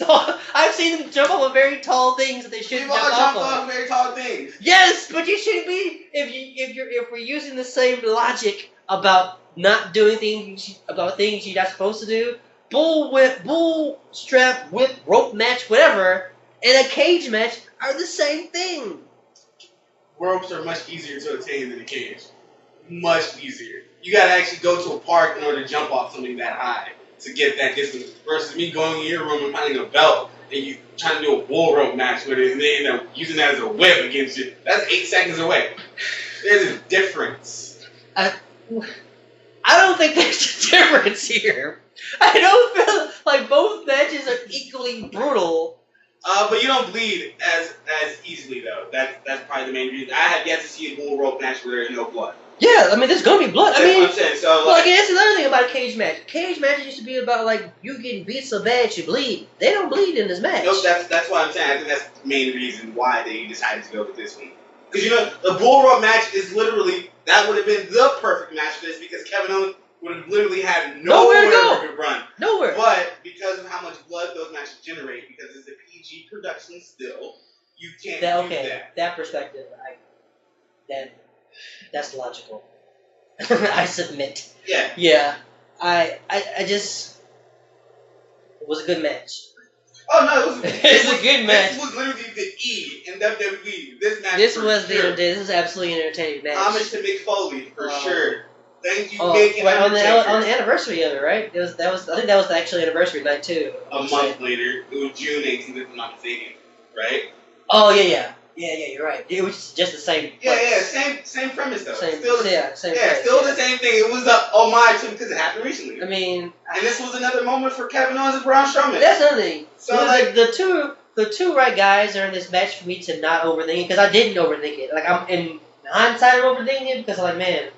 I've seen them jump off of very tall things that they shouldn't jump off of. Off very tall things. Yes, but you shouldn't be if we're using the same logic about not doing things you're not supposed to do. Bull strap, whip, rope match, whatever, and a cage match are the same thing. Ropes are much easier to attain than a cage. Much easier. You gotta actually go to a park in order to jump off something that high to get that distance. Versus me going in your room and finding a belt and you trying to do a bull rope match with it and they end up using that as a whip against you. That's 8 seconds away. There's a difference. I don't think there's a difference here. I don't feel like both matches are equally brutal. But you don't bleed as easily though. That's probably the main reason. I have yet to see a bull rope match where there's no blood. Yeah, I mean there's gonna be blood. That's what I'm saying. So like that's another thing about a cage match. Cage matches used to be about like you getting beat so bad you bleed. They don't bleed in this match. Nope, that's what I'm saying. I think that's the main reason why they decided to go with this one. Because the bull rope match is literally that would have been the perfect match for this because Kevin Owens would have literally had nowhere to go. Run. Nowhere. But because of how much blood those matches generate, because it's a PG production still, you can't do that. That perspective, that's logical. I submit. Yeah. Yeah. I just it was a good match. Oh no, it was a good match. This was literally the E in WWE. This match. This was absolutely an entertaining match. Homage to Mick Foley for sure. Thank you, Mick. Right, on the anniversary of it, right? I think that was the actual anniversary night too. A month later, it was June 18th, if I'm not mistaken, right? Oh yeah, you're right. It was just the same. Same premise though. Same the same thing. It was a homage to because it happened recently. I mean, and this was another moment for Kevin Owens and Braun Strowman. That's another thing. So like the two right guys are in this match for me to not overthink it because I didn't overthink it. Like I'm in hindsight I'm overthinking it because I'm like man.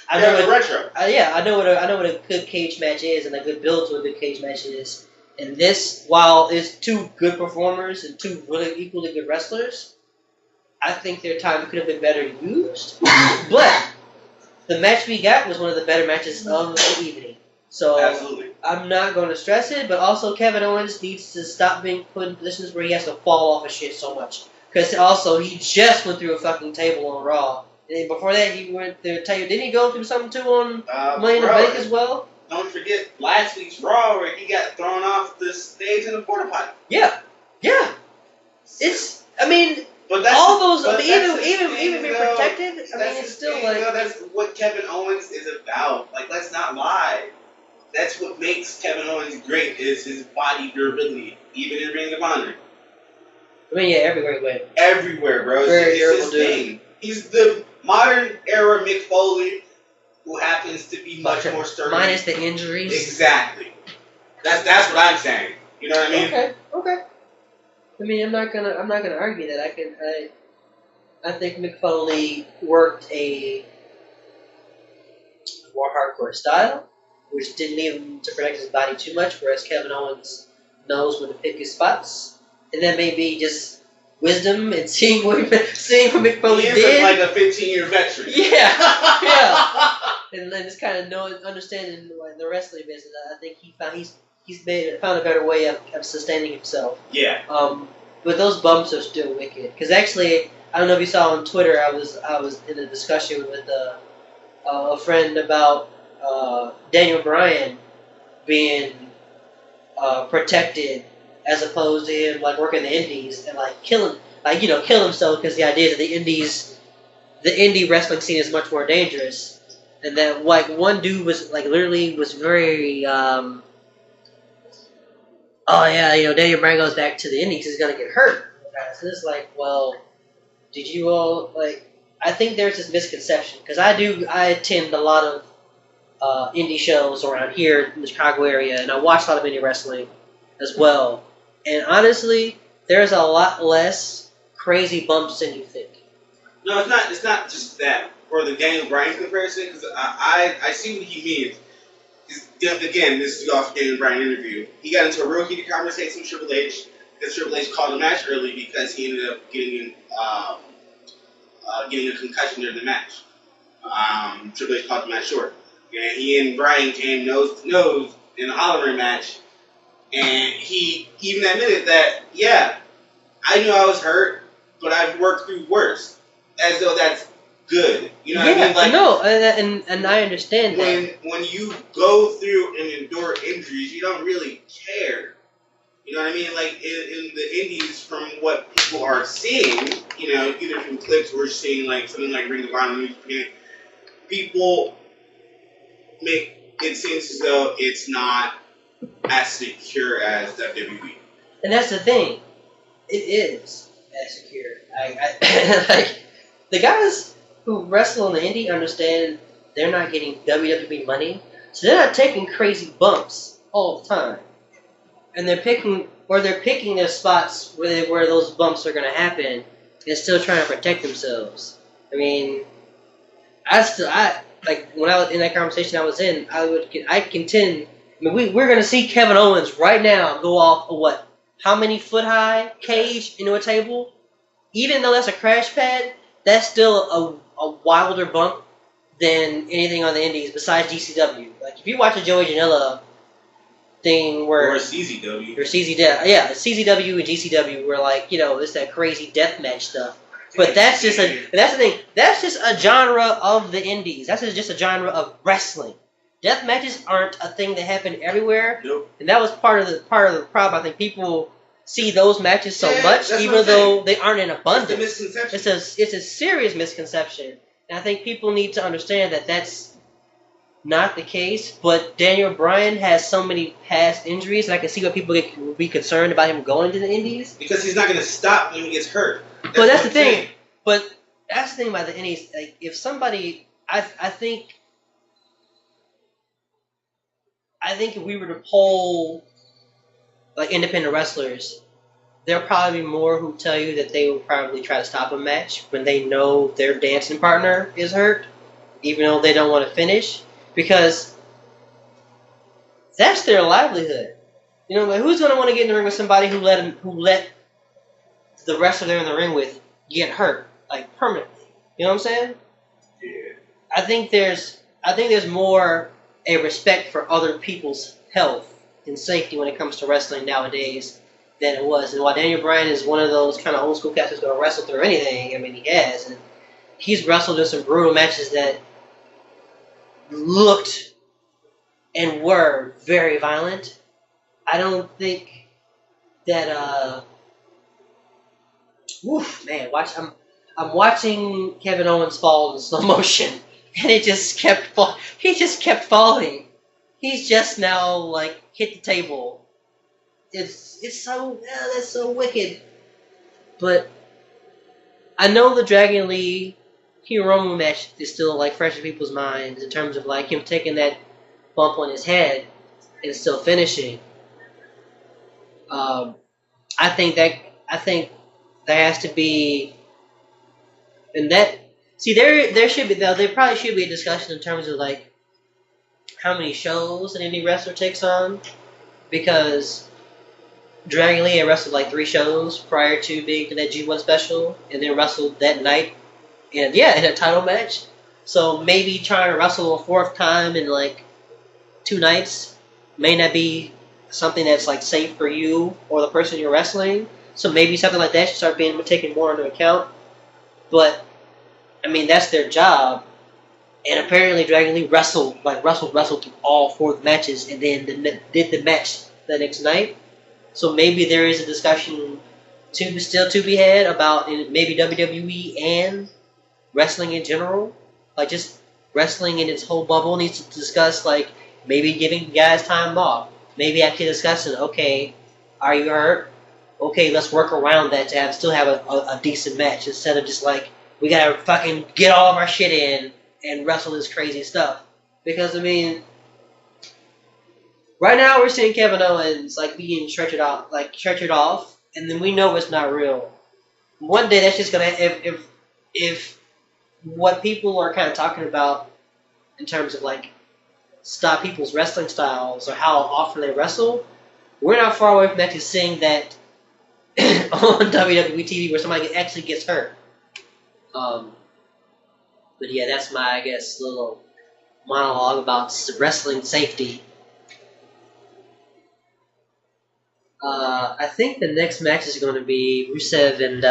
I know what a good cage match is and a good build to a good cage match is. And this, while it's two good performers and two really equally good wrestlers, I think their time could have been better used. But the match we got was one of the better matches of the evening. So Absolutely. I'm not going to stress it, but also Kevin Owens needs to stop being put in positions where he has to fall off of shit so much. Because also, he just went through a fucking table on Raw. And before that, he went through a table. Didn't he go through something too on Money in the Bank as well? Don't forget last week's Raw where he got thrown off the stage in a porta potty. Yeah. Yeah. It's, I mean, but that's, all those, but even being protected, I mean, it's still like... that's what Kevin Owens is about. Like, let's not lie. That's what makes Kevin Owens great, is his body durability, even in Ring of Honor. I mean, yeah, everywhere he went. Everywhere, bro. Very it's his thing. He's the modern era Mick Foley, who happens to be much more sturdy. Minus the injuries. Exactly. That's what I'm saying. You know what I mean? Okay. I mean, I'm not gonna argue that. I think Mick Foley worked a more hardcore style, which didn't need him to protect his body too much, whereas Kevin Owens knows when to pick his spots. And that may be just wisdom and seeing what Mick Foley did. He is like a 15-year veteran. Yeah. And then just kind of understanding the wrestling business. I think he found a better way of sustaining himself. Yeah. But those bumps are still wicked. Because actually, I don't know if you saw on Twitter, I was in a discussion with a friend about Daniel Bryan being protected, as opposed to him like working the indies and like kill himself, because the idea that the indie wrestling scene is much more dangerous, and that like one dude was like literally was very Daniel Bryan goes back to the indies, he's gonna get hurt. So it's like, well, did you all like? I think there's this misconception, because I attend a lot of indie shows around here in the Chicago area, and I watch a lot of indie wrestling as well. And honestly, there's a lot less crazy bumps than you think. No, it's not. It's not just that. For the Daniel Bryan comparison, because I see what he means. Again, this is off the Daniel Bryan interview. He got into a real heated conversation with Triple H, because Triple H called the match early because he ended up getting a concussion during the match. Triple H called the match short. And he and Bryan came nose to nose in a hollering match. And he even admitted that, yeah, I knew I was hurt, but I've worked through worse. As though that's good. You know what I mean? Like, no, and I understand that. When you go through and endure injuries, you don't really care. You know what I mean? Like, in the indies, from what people are seeing, you know, either from clips or seeing, like, something like Ring of Honor, people make it seem as though it's not as secure as WWE. And that's the thing. It is as secure. Like, the guys who wrestle on the indie understand they're not getting WWE money, so they're not taking crazy bumps all the time. And they're picking their spots where those bumps are going to happen, and still trying to protect themselves. I mean, like when I was in that conversation I was in, I contend. I mean, we're going to see Kevin Owens right now go off a how many foot high cage into a table? Even though that's a crash pad, that's still a wilder bump than anything on the indies besides GCW. Like, if you watch a Joey Janela thing where... Or CZW. Or CZW and GCW were like, you know, it's that crazy deathmatch stuff. But that's just that's the thing. That's just a genre of the indies. That's just a genre of wrestling. Death matches aren't a thing that happen everywhere. Nope. And that was part of the problem. I think people see those matches so much, even though they aren't in abundance. It's a misconception. It's a serious misconception. And I think people need to understand that that's not the case. But Daniel Bryan has so many past injuries, and I can see why people would be concerned about him going to the indies. Because he's not going to stop when he gets hurt. But that's the thing. But that's the thing about the indies. Like, if somebody, I think if we were to poll like independent wrestlers, there'll probably be more who tell you that they will probably try to stop a match when they know their dancing partner is hurt, even though they don't want to finish, because that's their livelihood. You know, like, who's gonna want to get in the ring with somebody who let the wrestler they're in the ring with get hurt, like, permanently? You know what I'm saying? Yeah. I think there's more a respect for other people's health and safety when it comes to wrestling nowadays than it was. And while Daniel Bryan is one of those kind of old school cats who's going to wrestle through anything, I mean he has, and he's wrestled in some brutal matches that looked and were very violent. I don't think that man, I'm watching Kevin Owens fall in slow motion, and he just kept falling. He's just now like hit the table. It's so that's so wicked. But I know the Dragon Lee Hiromu match is still like fresh in people's minds in terms of like him taking that bump on his head and still finishing. I think there has to be, and that there should be though there probably should be a discussion in terms of like how many shows an indie wrestler takes on, because Dragon Lee had wrestled like 3 shows prior to being in that G1 special, and then wrestled that night, and in a title match. So maybe trying to wrestle a 4th time in like 2 nights may not be something that's like safe for you or the person you're wrestling. So maybe something like that should start being taken more into account. But I mean that's their job. And apparently Dragon Lee wrestled through all 4 matches and then did the match the next night. So maybe there is a discussion still to be had about maybe WWE and wrestling in general. Like just wrestling in its whole bubble needs to discuss like maybe giving guys time off. Maybe actually discussing, okay, are you hurt? Okay, let's work around that to still have a decent match instead of just like we gotta fucking get all of our shit in and wrestle this crazy stuff. Because I mean, right now we're seeing Kevin Owens like being stretchered off, and then we know it's not real. One day that's just gonna if what people are kind of talking about in terms of like stop people's wrestling styles or how often they wrestle, we're not far away from actually seeing that on WWE TV where somebody actually gets hurt. But yeah, that's my, I guess, little monologue about wrestling safety. I think the next match is going to be Rusev and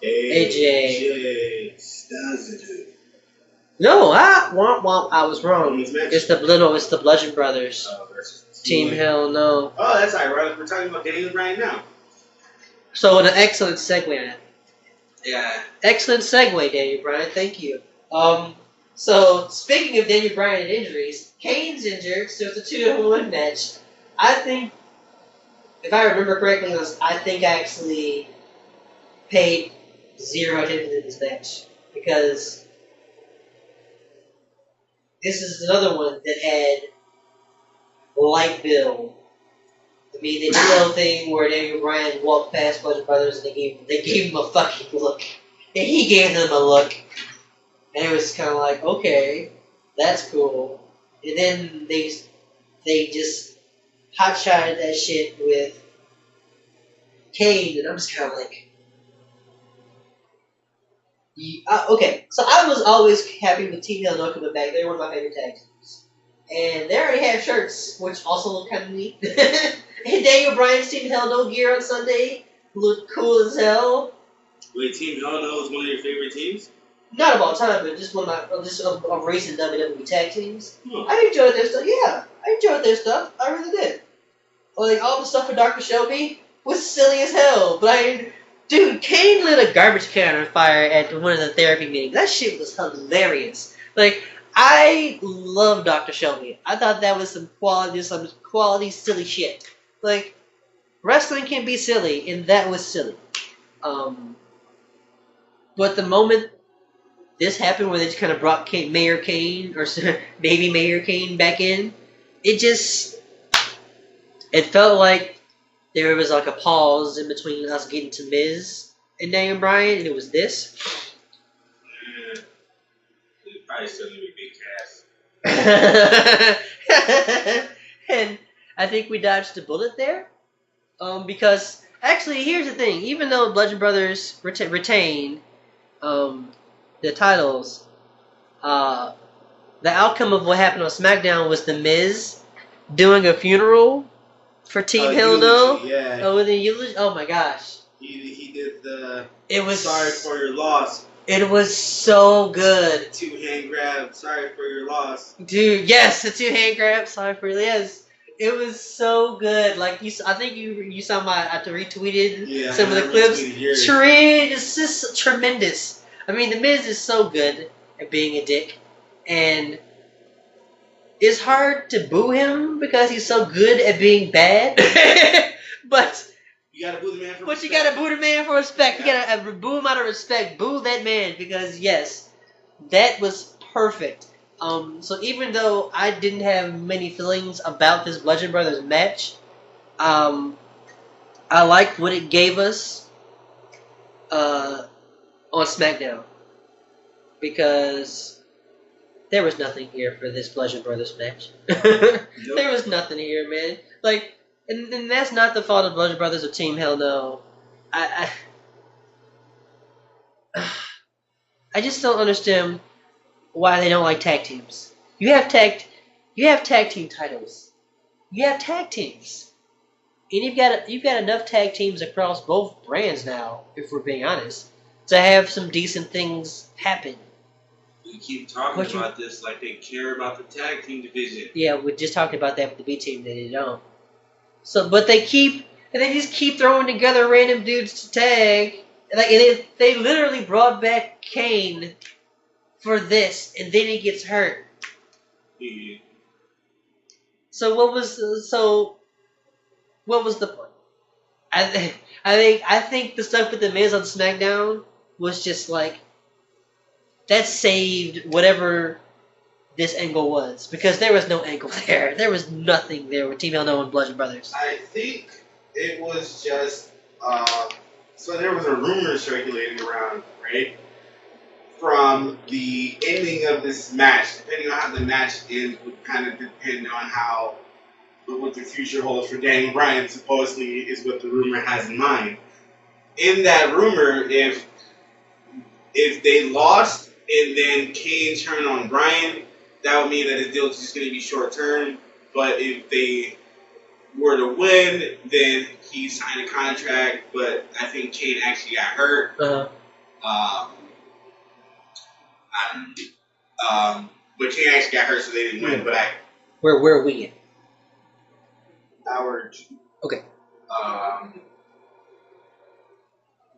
AJ. No, I was wrong. It's the Bludgeon Brothers. Team Hell No. Oh, that's ironic. We're talking about Daniel Bryan now. So an excellent segue. Yeah. Excellent segue, Daniel Bryan. Thank you. So speaking of Daniel Bryan and injuries, Kane's injured, so it's a 2-1 match. I think, if I remember correctly, I think I actually paid 0 attention to this match because this is another one that had light bill. I mean, they did the little thing where Daniel Bryan walked past Bludgeon Brothers and they gave him a fucking look. And he gave them a look. And it was kind of like, okay, that's cool. And then they just hot-shotted that shit with Kane, and I'm just kind of like... okay, so I was always happy with Team Hell No coming back. They were one of my favorite tag teams. And they already have shirts, which also look kind of neat. And Daniel Bryan's Team Hell No gear on Sunday looked cool as hell. Wait, Team Hell No is one of your favorite teams? Not of all time, but just one of recent WWE tag teams. I enjoyed their stuff. Yeah, I enjoyed their stuff. I really did. Like all the stuff with Dr. Shelby was silly as hell. But dude, Kane lit a garbage can on fire at one of the therapy meetings. That shit was hilarious. Like, I love Dr. Shelby. I thought that was some quality silly shit. Like, wrestling can be silly, and that was silly. But the moment this happened, where they just kind of brought Mayor Kane, or baby Mayor Kane back in, it felt like there was like a pause in between us getting to Miz and Daniel Bryan, and it was this. It probably still need a big cast. And I think we dodged a bullet there. Because, actually, here's the thing. Even though Bludgeon Brothers retained the titles, The outcome of what happened on SmackDown was The Miz doing a funeral for Team Hell No. Yeah. Oh, the eulogy. Oh my gosh. He did the. It was sorry for your loss. It was so good. 2-hand grab. Sorry for your loss. Dude, yes, the 2-hand grab. Sorry for yes. It was so good. Like I think you saw I retweeted some of the clips. It's just tremendous. I mean, The Miz is so good at being a dick, and it's hard to boo him because he's so good at being bad. But you gotta boo the man for respect. You gotta boo the man for respect. Yeah. You gotta boo him out of respect. Boo that man because yes, that was perfect. So even though I didn't have many feelings about this Bludgeon Brothers match, I liked what it gave us on SmackDown because there was nothing here for this Bludgeon Brothers match. Nope. There was nothing here, man. Like, and that's not the fault of Bludgeon Brothers or Team Hell No. I just don't understand why they don't like tag teams. You have tag team titles. You have tag teams, and you've got enough tag teams across both brands now. If we're being honest, to have some decent things happen. We keep talking about this like they care about the tag team division. Yeah, we just talked about that with the B team that they don't. So, but they just keep throwing together random dudes to tag. Like, and they literally brought back Kane for this, and then he gets hurt. Yeah. So what was the point? I think the stuff with the Miz on SmackDown was just like that saved whatever this angle was because there was no angle there. There was nothing there with Team Hell No and Bludgeon Brothers. I think it was just so there was a rumor circulating around, right? From the ending of this match, depending on how the match ends, would kind of depend on what the future holds for Daniel Bryan. Supposedly, is what the rumor has in mind. In that rumor, if they lost and then Kane turned on Bryan, that would mean that his deal is just going to be short term. But if they were to win, then he signed a contract. But I think Kane actually got hurt. But Kane actually got hurt, so they didn't win. But where are we at? Hour 2. Okay.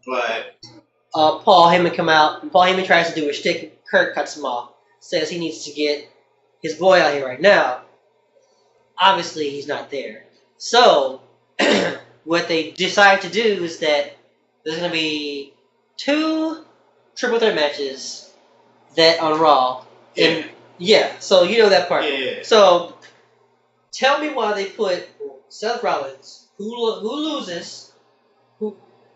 But Paul Heyman come out. Paul Heyman tries to do a shtick. Kurt cuts him off. Says he needs to get his boy out here right now. Obviously, he's not there. So, what they decide to do is that there's going to be 2 triple threat matches that on Raw. So you know that part. Yeah. So, tell me why they put Seth Rollins, who loses,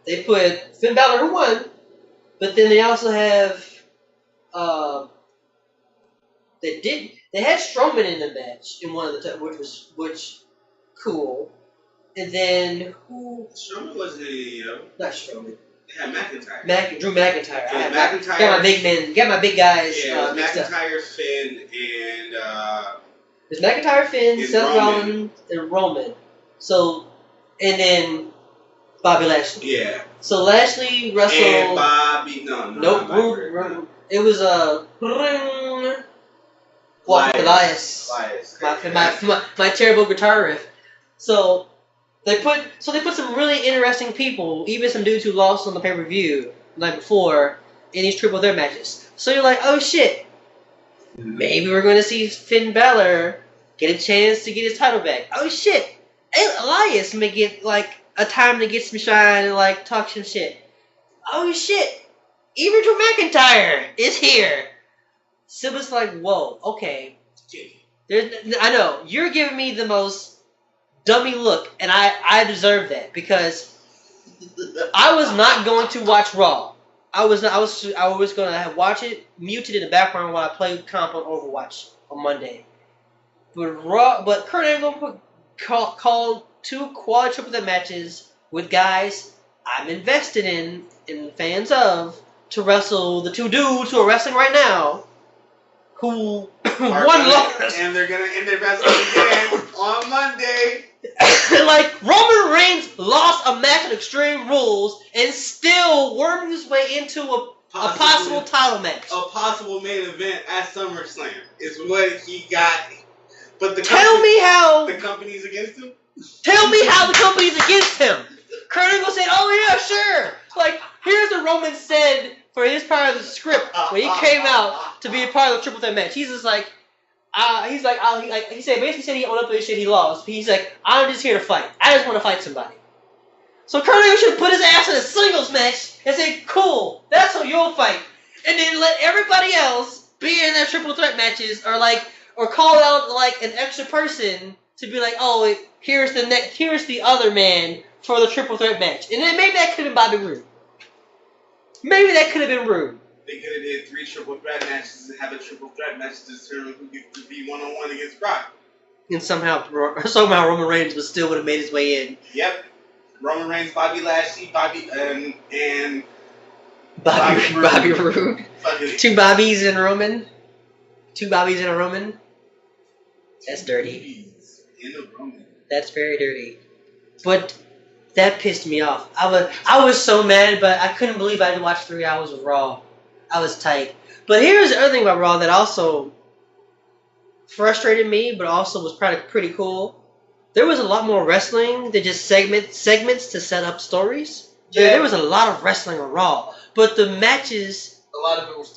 they put Finn Balor, who won, but then they also have they had Strowman in the match in one of the which cool, and then who? Strowman wasn't not Strowman. They had McIntyre. Drew McIntyre. McIntyre. Got my big men. Got my big guys. Yeah, McIntyre, Finn, and there's McIntyre, Finn, Seth Rollins, and Roman. So, and then Bobby Lashley. Yeah. So Lashley wrestled. And Bobby, nope. It was Elias. My terrible guitar riff. So they put some really interesting people, even some dudes who lost on the pay-per-view the night before, in these triple threat matches. So you're like, oh shit, maybe we're going to see Finn Balor get a chance to get his title back. Oh shit, Elias may get like a time to get some shine and like talk some shit. Oh shit, even Drew McIntyre is here. So it's like, whoa, okay. I know you're giving me the most dummy look, and I deserve that because I was not going to watch Raw. I was going to watch it muted in the background while I played comp on Overwatch on Monday. But Kurt Angle called 2 quad triple threat matches with guys I'm invested in and fans of to wrestle the 2 dudes who are wrestling right now. who one loss. And they're going to end their wrestling again on Monday. Like, Roman Reigns lost a match at Extreme Rules and still wormed his way into a possible title match. A possible main event at SummerSlam is what he got. But Tell me how the company's against him? Tell me how the company's against him. Kurt Angle said, "Oh yeah, sure." Like, here's what Roman said for his part of the script when he came out to be a part of the triple threat match. He's just like, he said basically said he owned up to this shit he lost. But he's like, "I'm just here to fight. I just want to fight somebody." So Kurt Angle should put his ass in a singles match and say, "Cool, that's how you'll fight," and then let everybody else be in their triple threat matches, or call out like an extra person to be like, "Oh, here's the other man for the triple threat match," and then maybe that could have been Bobby Roode. Maybe that could have been Roode. They could have did 3 triple threat matches and have a triple threat match to determine who gets to be 1-on-1 against Brock. And somehow Roman Reigns would have made his way in. Yep. Roman Reigns, Bobby Lashley, and Bobby Roode. 2 Bobbies and Roman. 2 Bobbies and a Roman. That's dirty. That's very dirty. But that pissed me off. I was so mad, but I couldn't believe I had to watch 3 hours of Raw. I was tight. But here's the other thing about Raw that also frustrated me, but also was pretty cool. There was a lot more wrestling than just segments to set up stories. Yeah, there was a lot of wrestling on Raw, but the matches, a lot of it was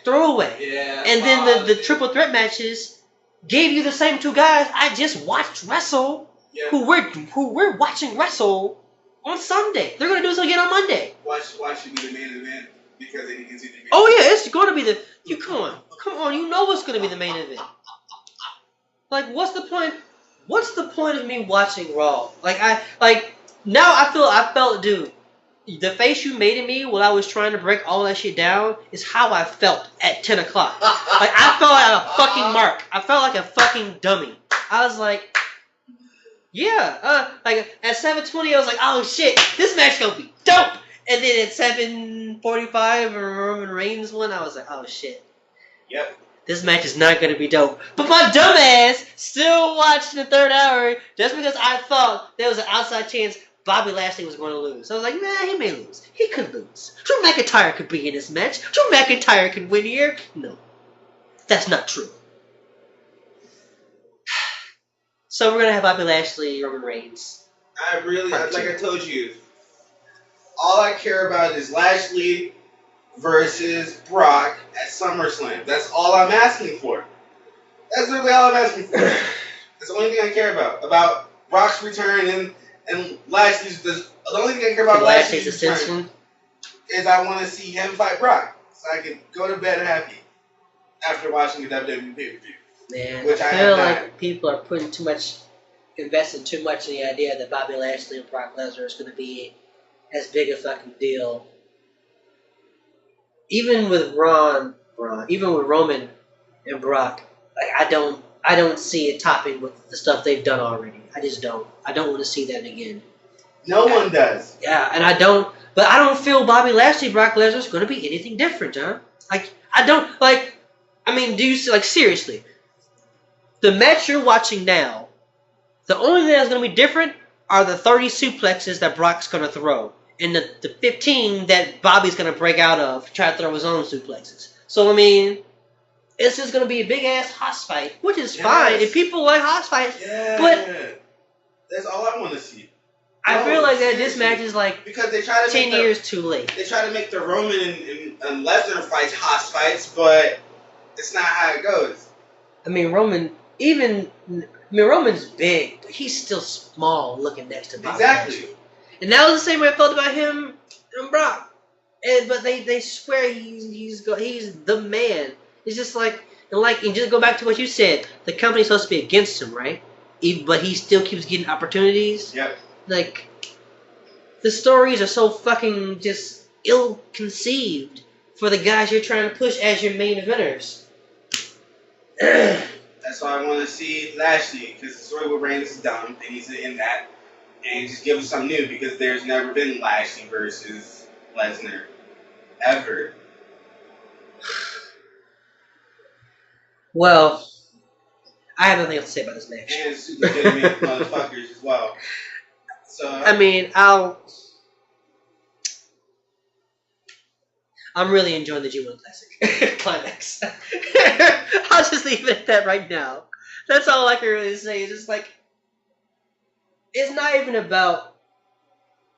throwaway. Yeah. And then the triple threat matches gave you the same 2 guys I just watched wrestle. Yeah. Who we're watching wrestle on Sunday. They're gonna do this again on Monday. Why should be the main event? Because they can see the main event. Oh yeah, it's gonna be come on, you know it's gonna be the main event. Like, what's the point? What's the point of me watching Raw? Now I felt, dude, the face you made of me while I was trying to break all that shit down is how I felt at 10 o'clock. Like, I felt like a fucking mark. I felt like a fucking dummy. I was like, yeah, like at 7:20 I was like, oh shit, this match gonna be dope. And then at 7:45 Roman Reigns won, I was like, oh shit. Yep. This match is not going to be dope. But my dumb ass still watched the 3rd hour just because I thought there was an outside chance Bobby Lashley was going to lose. So I was like, nah, he may lose. He could lose. Drew McIntyre could be in this match. Drew McIntyre could win here. No. That's not true. So we're going to have Bobby Lashley, Roman Reigns. Like I told you, all I care about is Lashley versus Brock at SummerSlam. That's all I'm asking for. That's literally all I'm asking for. That's the only thing I care about. About Brock's return and Lashley's. The only thing I care about Lashley's return is I want to see him fight Brock, so I can go to bed happy after watching the WWE pay-per-view. Man, I feel like people are investing too much in the idea that Bobby Lashley and Brock Lesnar is going to be as big a fucking deal. Even with Roman and Brock, like I don't see it topping with the stuff they've done already. I just don't. I don't want to see that again. No one does. Yeah, and I don't feel Bobby Lashley, Brock Lesnar is going to be anything different, huh? Like, I don't, like, I mean, do you see, like, seriously, the match you're watching now, the only thing that's going to be different are the 30 suplexes that Brock's going to throw. And the 15 that Bobby's going to break out of to try to throw his own suplexes. So, I mean, it's just going to be a big-ass hoss fight, which is fine. If people like hoss fights. Yeah. But that's all I want to see. I feel like that this match is like because they try to 10 years too late. They try to make the Roman and Lesnar fights hoss fights, but it's not how it goes. I mean, Roman's big, but he's still small looking next to Bobby. Exactly. And that was the same way I felt about him and Brock. But they swear he's the man. It's just like, and just go back to what you said. The company's supposed to be against him, right? But he still keeps getting opportunities. Yep. Like, the stories are so fucking just ill-conceived for the guys you're trying to push as your main eventers. That's why I want to see Lashley, because the story with Reigns is dumb. They need to end that. And just give us something new, because there's never been Lashley versus Lesnar. Ever. Well, I have nothing else to say about this match. And super legitimate motherfuckers as well. So I mean, I'm really enjoying the G1 Classic climax. I'll just leave it at that right now. That's all I can really say. It's just like, it's not even about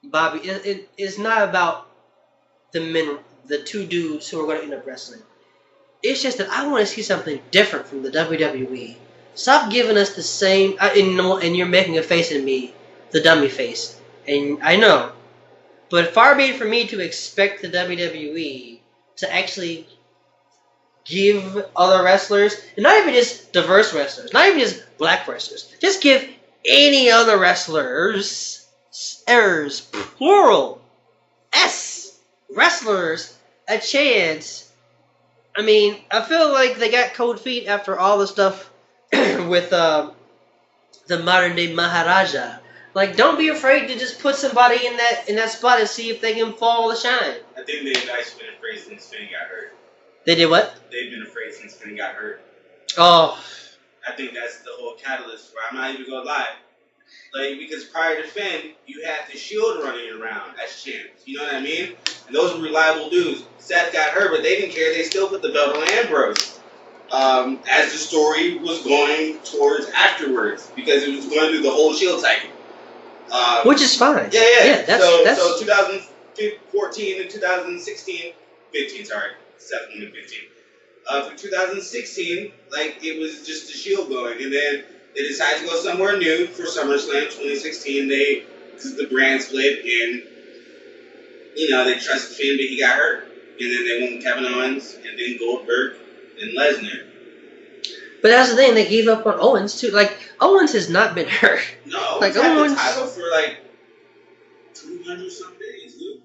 Bobby. It's not about the two dudes who are going to end up wrestling. It's just that I want to see something different from the WWE. Stop giving us the same. And you're making a face at me, the dummy face. And I know. But far be it from me to expect the WWE to actually give other wrestlers, and not even just diverse wrestlers, not even just black wrestlers, just give any other wrestlers, plural, wrestlers, a chance. I mean, I feel like they got cold feet after all the stuff with the modern day Maharaja. Like, don't be afraid to just put somebody in that spot and see if they can fall the shine. I think they've actually been afraid since Finn got hurt. They did what? They've been afraid since Finn got hurt. Oh. I think that's the whole catalyst for I'm not even gonna lie. Like, because prior to Finn, you had the Shield running around as champs. You know what I mean? And those were reliable dudes. Seth got hurt, but they didn't care. They still put the belt on Ambrose. As the story was going towards afterwards, because it was going through the whole Shield cycle. Which is fine. Yeah. That's so 2014 and 2016, 15, sorry, 17 and 15. For 2016, like, it was just the Shield going, and then they decided to go somewhere new for SummerSlam 2016. This is the brand split, and they trusted Finn, but he got hurt, and then they went with Kevin Owens, and then Goldberg, and Lesnar. But that's the thing, they gave up on Owens too. Like, Owens has not been hurt. No, like Owens had the title for like 200 some days, dude.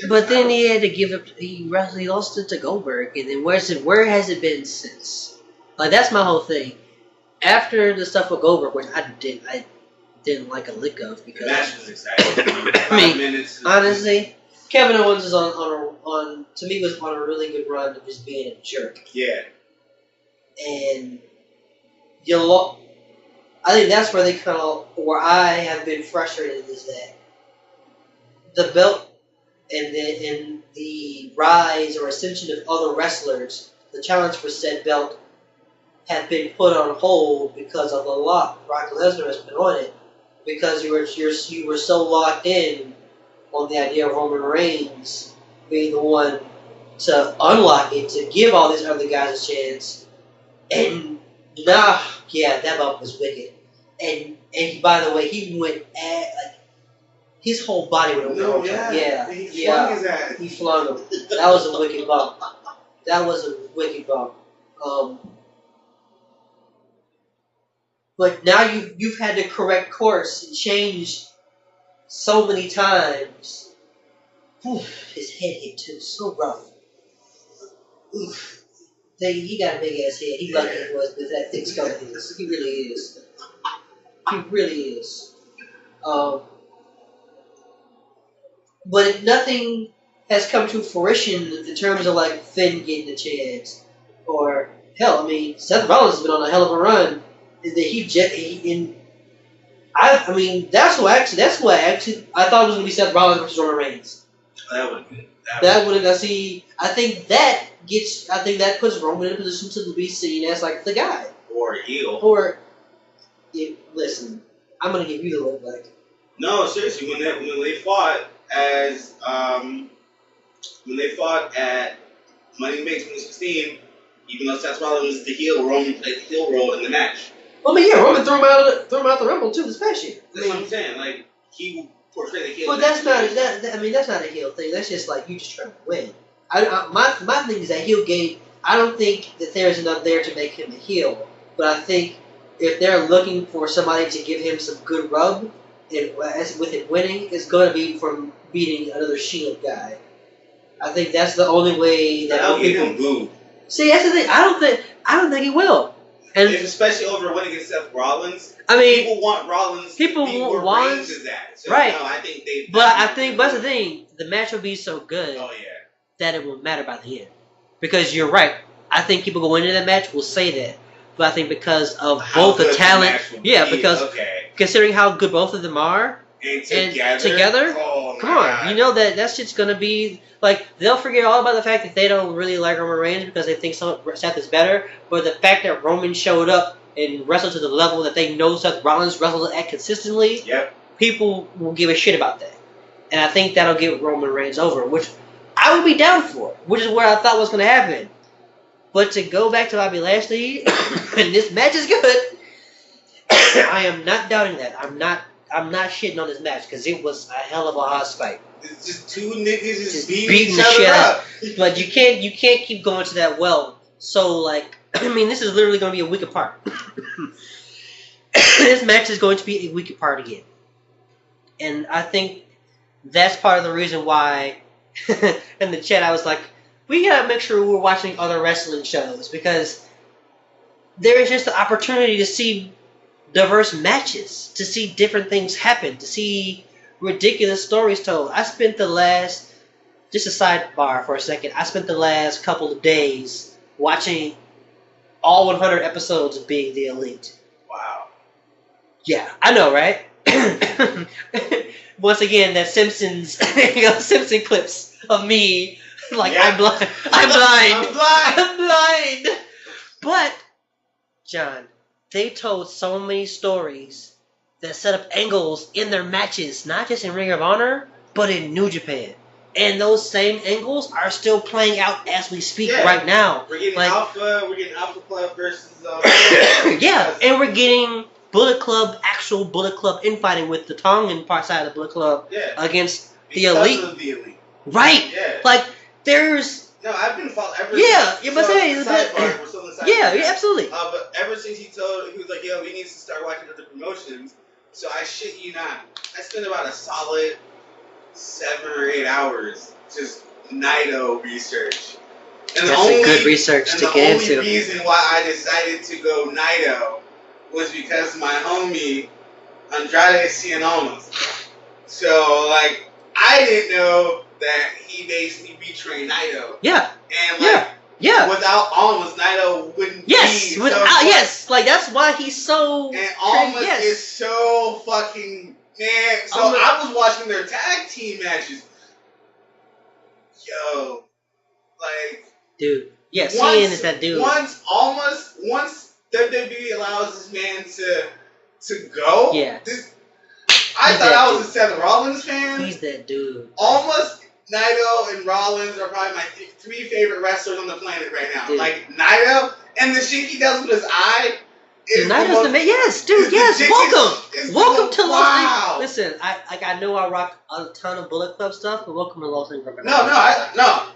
But then he had to give up. He lost it to Goldberg, and then where has it been since? Like, that's my whole thing. After the stuff with Goldberg, which I didn't like a lick of because the match was exciting. I mean, honestly, Kevin Owens is on to me was on a really good run of just being a jerk. Yeah. And I think that's where where I have been frustrated is that the belt and the rise or ascension of other wrestlers, the challenge for said belt, have been put on hold because of the lock Brock Lesnar has been on it, because you were so locked in on the idea of Roman Reigns being the one to unlock it, to give all these other guys a chance. And that bump was wicked. And by the way, he went his whole body went over. He flung his ass. He flung him. That was a wicked bump. But now you've had to correct course and change so many times. His head hit too, so rough. Oof. He got a big ass head. He lucky it was with that thick skull of his. He really is. He really is. But nothing has come to fruition in terms of like Finn getting a chance, or hell, I mean, Seth Rollins has been on a hell of a run. That's why I thought it was gonna be Seth Rollins versus Roman Reigns. That would be. I think that puts Roman in a position to be seen as like the guy. Or a heel. Listen, I'm gonna give you the look like. No, seriously, when they fought at Money in the Bank 2016, even though Seth Rollins was the heel, Roman played the heel role in the match. Well, I mean, yeah, Roman threw him out the Rumble too this past year. That's what I'm saying. Like, he portrayed the heel. But that's not a heel thing. That's just like you just trying to win. My thing is that heel game. I don't think that there's enough there to make him a heel. But I think if they're looking for somebody to give him some good rub, with it winning, it's going to be from beating another Shield guy. I think that's the only way that I'll give him booed. See, that's the thing. I don't think he will. And especially over a win against Seth Rollins. I mean, people want Rollins. People want Rollins. So, right. No, I think they. But that's the thing. The match will be so good. Oh yeah. That it will matter by the end. Because you're right. I think people go into that match will say that. but I think because of How both the good talent, match will yeah, be. because Okay. considering how good both of them are, And and together? Oh, come on, you know that shit's gonna be like they'll forget all about the fact that they don't really like Roman Reigns because they think Seth is better, but the fact that Roman showed up and wrestled to the level that they know Seth Rollins wrestled at consistently, Yep. people will give a shit about that, and I think that'll get Roman Reigns over, which I would be down for, which is what I thought was gonna happen. But to go back to Bobby Lashley, and this match is good, I am not doubting that. I'm not shitting on this match because it was a hell of a house fight. It's just two niggas just beating Beating each the other shit up. out. But you can't keep going to that well. So like, I mean, this is literally going to be a week apart. This match is going to be a week apart again, and I think that's part of the reason why. In the chat, I was like, we gotta make sure we're watching other wrestling shows because there is just the opportunity to see diverse matches, to see different things happen, to see ridiculous stories told. I spent the last, just a sidebar for a second, I spent the last couple of days watching all 100 episodes of Being the Elite. Wow. Yeah, I know, right? Once again, that Simpsons, Simpson clips of me, like, Yeah. I'm blind. I'm blind. But, John, they told so many stories that set up angles in their matches, not just in Ring of Honor, but in New Japan. And those same angles are still playing out as we speak right now. We're getting Alpha Club versus yeah, and we're getting actual Bullet Club infighting with the Tongan side of the Bullet Club against the Elite. Of the Elite. Right. Yeah. Like, there's... No, I've been following ever you must say... we're still in the sidebar. Yeah, absolutely. But ever since he was like, yo, we need to start watching other promotions. So I shit you not. I spent about a solid 7 or 8 hours just Naito research. And That's a good research to get into. The only reason why I decided to go Naito was because my homie Andrade Cien Almas. So, like, I didn't know that he basically betrayed Naito. Yeah. And, like, yeah. Without Almas, Naito wouldn't be. Yes. Like, that's why he's so... And Almas is so fucking... Man, so I was watching their tag team matches. Yo. Like... Dude. Yeah, Cien is that dude. Once WWE allows this man to go... Yeah. I thought I was a Seth Rollins fan. He's that dude. Almost Naito and Rollins are probably my 3 favorite wrestlers on the planet right now. Dude. Like Naito and the shit he does with his eye. Naito's the man. Yes, dude. Yes, welcome to Los Angeles. Listen, I know I rock a ton of Bullet Club stuff, but welcome to Los Angeles. I love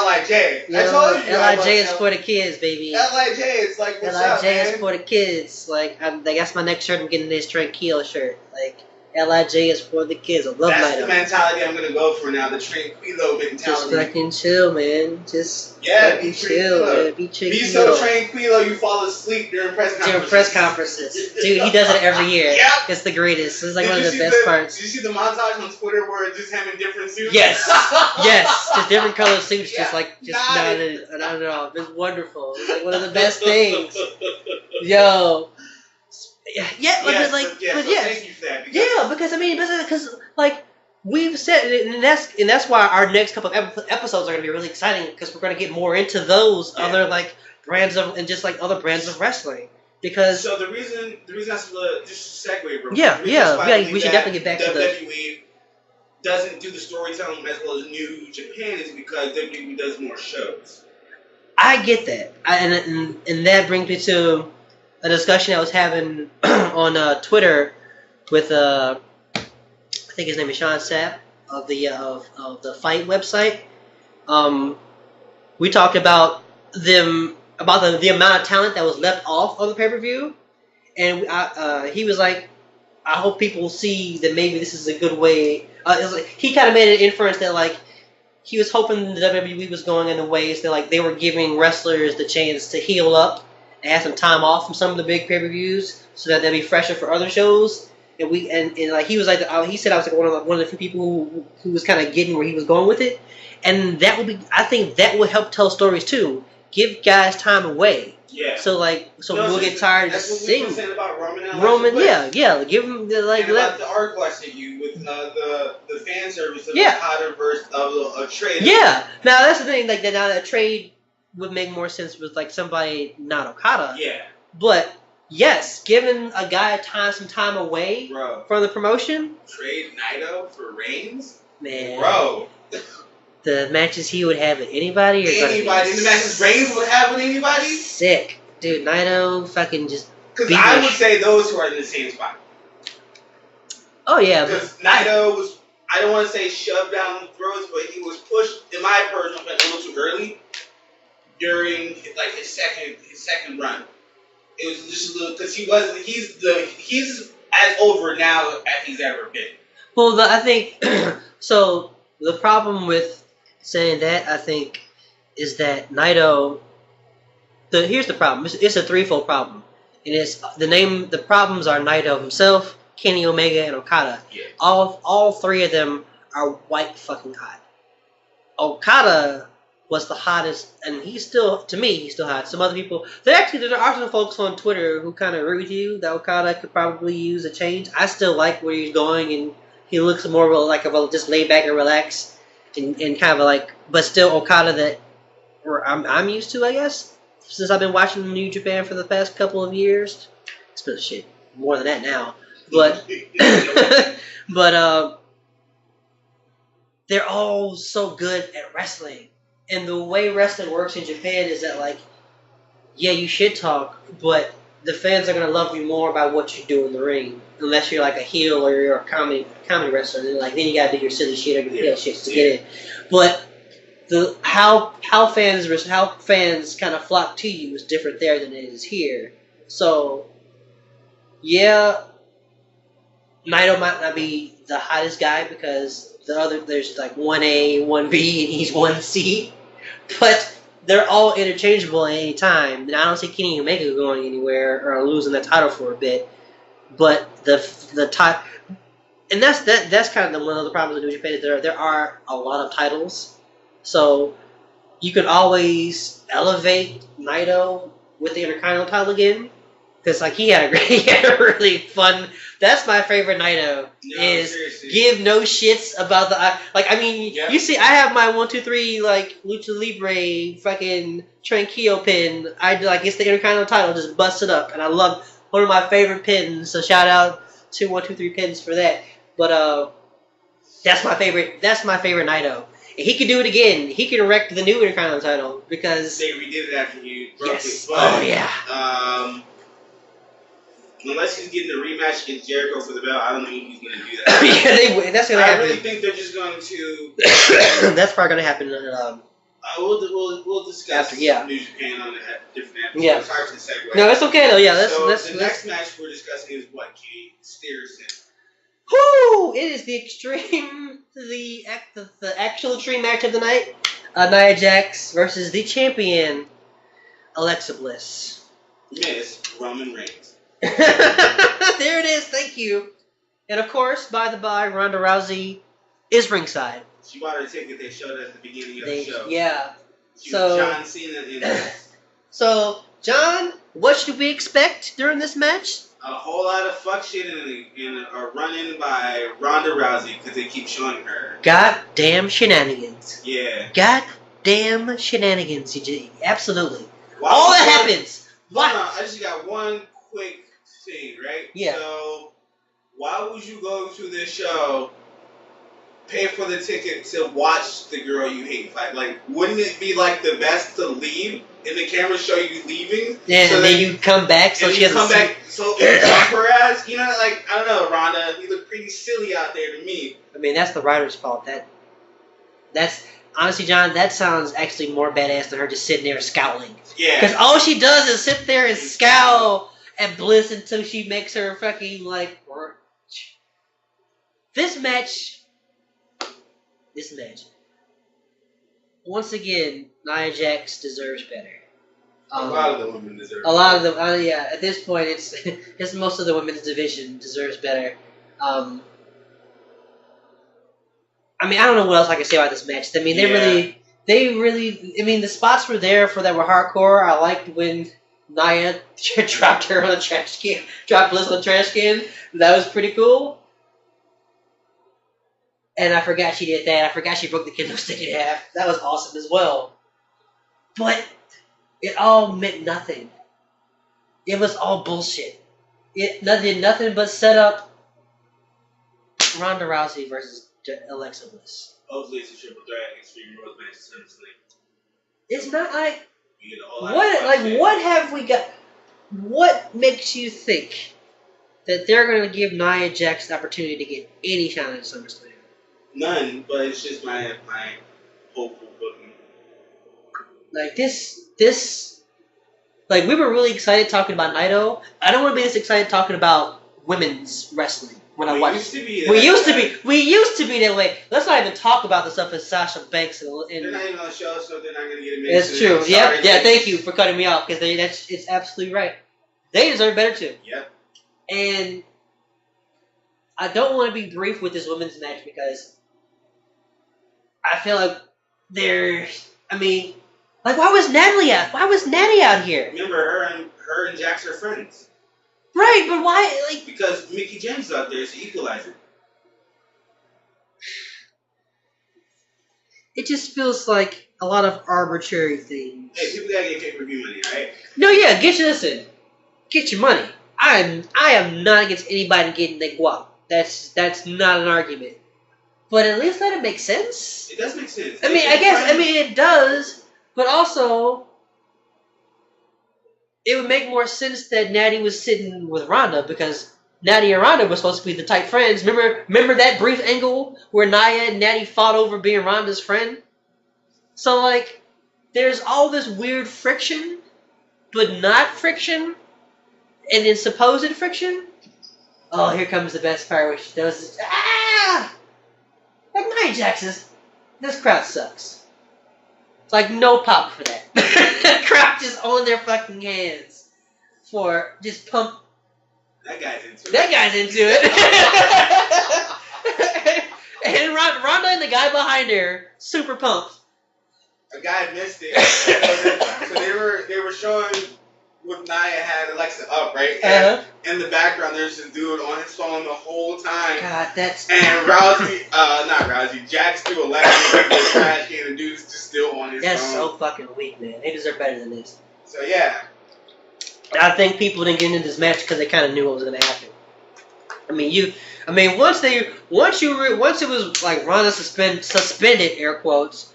Lij. I told you. Lij is for the kids, baby. Lij is like what's up, man? Lij is for the kids. Like that's my next shirt. I'm getting this Tranquil shirt. Like. Lij is for the kids. I love Naito. That's the mentality I'm gonna go for now. The Tranquilo mentality. Just fucking chill, man. Just be chill, man. Be tranquilo. Be so tranquilo you fall asleep during press conferences. Dude, he does it every year. Yep. It's the greatest. It's like one of the best parts. Did you see the montage on Twitter where it's just him in different suits? Yes. Just different colored suits. Just I don't know. It's wonderful. It's like one of the best things. Yo. Thank you for that. Because like we've said, and that's why our next couple of episodes are going to be really exciting because we're going to get more into those other like brands of and just like other brands of wrestling. Because the reason that's just a segue, bro. We should definitely get back to the WWE doesn't do the storytelling as well as New Japan is because WWE does more shows. I get that, and that brings me to a discussion I was having on Twitter with I think his name is Sean Sapp of the Fight website. We talked about the amount of talent that was left off of the pay-per-view, and he was like, I hope people see that maybe this is a good way. He kind of made an inference that like he was hoping the WWE was going in the ways that like they were giving wrestlers the chance to heal up and have some time off from some of the big pay-per-views so that they'll be fresher for other shows. And like he was like he said I was like one of the few people who was kind of getting where he was going with it, and I think that will help tell stories too. Give guys time away. Yeah. So we'll get tired of seeing. That's what we were saying about Roman. Roman, yeah. Give him the and about the article I sent you with the fan service of Okada versus a trade. Yeah. Now that's the thing. Like now that trade would make more sense with like somebody not Okada. Yeah. But yes, giving a guy some time away from the promotion. Trade Naito for Reigns. Man. Bro. The matches he would have with anybody or anybody. The matches Reigns would have with anybody? Sick. Dude, Naito fucking just... Because I would say those who are in the same spot. Oh, yeah. Because Naito was, I don't want to say shoved down the throats, but he was pushed, in my personal opinion, a little too early during like his second run. It was just a little, because he's as over now as he's ever been. Well, I think, so the problem with saying that, I think, is that Naito, here's the problem. It's a threefold problem. And it's the problems are Naito himself, Kenny Omega, and Okada. Yeah. All three of them are white fucking hot. Okada was the hottest, and he's still hot. Some other people, there are some folks on Twitter who kind of agree with you that Okada could probably use a change. I still like where he's going, and he looks more like just laid back and relaxed. And kind of like, but still Okada that I'm used to, I guess, since I've been watching New Japan for the past couple of years. It's been shit more than that now, but they're all so good at wrestling, and the way wrestling works in Japan is that like, yeah, you shit talk, but the fans are gonna love you more by what you do in the ring, unless you're like a heel or you're a comedy wrestler. Then you gotta do your silly shit or your heel shit to get in. But how fans kind of flock to you is different there than it is here. So yeah, Naito might not be the hottest guy because there's like 1A, 1B, and he's 1C, but they're all interchangeable at any time. And I don't see Kenny Omega going anywhere or losing that title for a bit. But the title, and that's kind of one of the problems with New Japan. There are a lot of titles, so you can always elevate Naito with the Intercontinental title again, because like he had a really fun. That's my favorite Naito. Seriously. Give no shits about you see, I have my 1, 2, 3 like Lucha Libre fucking Tranquillo pin. It's the Intercontinental title, just bust it up, and I love one of my favorite pins. So shout out to 1, 2, 3 pins for that. But that's my favorite. That's my favorite Naito. And he could do it again. He could erect the new Intercontinental title because they redid it after he broke it. But, oh yeah. Unless he's getting a rematch against Jericho for the belt, I don't think he's going to do that. Yeah, that's going to happen. I really think they're just going to... That's probably going to happen. We'll discuss New Japan on a different episode. Yeah. Sorry for the segue. No, it's okay though. Yeah, the next match we're discussing is what, Katie? Steerson. Whoo! It is the extreme, the actual extreme match of the night. Nia Jax versus the champion, Alexa Bliss. Miss Roman Reigns. There it is. Thank you. And of course, by the by, Ronda Rousey is ringside. She bought her ticket. They showed at the beginning of the show. Yeah. John Cena in it. So, John, what should we expect during this match? A whole lot of fuck shit and a run-in by Ronda Rousey because they keep showing her. Goddamn shenanigans. Yeah. Goddamn shenanigans. Absolutely. All that happens. What? I just got one quick thing, right? Yeah. So, why would you go to this show, pay for the ticket to watch the girl you hate fight? Like, wouldn't it be like the best to leave and the camera show you leaving? Yeah, and then you come back so she doesn't see. So you jump her ass? You know, like, I don't know, Rhonda, you look pretty silly out there to me. I mean, that's the writer's fault. That's honestly, John, that sounds actually more badass than her just sitting there scowling. Yeah. Because all she does is sit there and scowl at Bliss until she makes her fucking, like... This match... Once again, Nia Jax deserves better. A lot of the women deserve better. A lot of them, yeah. At this point, it's most of the women's division deserves better. I mean, I don't know what else I can say about this match. I mean, they really. I mean, the spots were there that were hardcore. I liked when Nia dropped her on a trash can, dropped Bliss on a trash can. That was pretty cool. And I forgot she did that. I forgot she broke the kendo stick in half. That was awesome as well. But it all meant nothing. It was all bullshit. It did nothing but set up Ronda Rousey versus Alexa Bliss. Hopefully it's a triple threat Extreme Rules match essentially. It's not like what have we got? What makes you think that they're going to give Nia Jax the opportunity to get any shot at SummerSlam? None, but it's just my hopeful booking. Like this, like we were really excited talking about Naito. I don't want to be this excited talking about women's wrestling when I watch. We used to be that way. Let's not even talk about the stuff with Sasha Banks and they're not even on the show, so they're not going to get a mention. It's true. Yep. Yeah. Thank you for cutting me off because it's absolutely right. They deserve better too. Yep. And I don't want to be brief with this women's match because I feel like why was Natalie out? Why was Natty out here? Remember, her and Jax are friends. Right, but why? Like because Mickey James is out there, it's the equalizer. It just feels like a lot of arbitrary things. Hey, people gotta get pay-per-view money, right? No, yeah, get your money. I am not against anybody getting their guap. That's not an argument. But at least let it make sense. It does make sense. It does, but also it would make more sense that Natty was sitting with Ronda because Natty and Ronda were supposed to be the tight friends. Remember that brief angle where Nia and Natty fought over being Ronda's friend? So like there's all this weird friction, but not friction, and then supposed friction. Oh, here comes the best part where she does this. Like Nia Jax, this crowd sucks. It's like no pop for that. The crowd just on their fucking hands for just pump. That guy's into it. And Ronda and the guy behind her, super pumped. A guy missed it. So they were showing what Nia had Alexa up, right? And in the background, there's this dude on his phone the whole time. God, that's... And Jax threw Alexa in the trash can, and dude's just still on his phone. That's so fucking weak, man. They deserve better than this. So, yeah. I think people didn't get into this match because they kind of knew what was going to happen. Once it was like Ronda suspended, air quotes,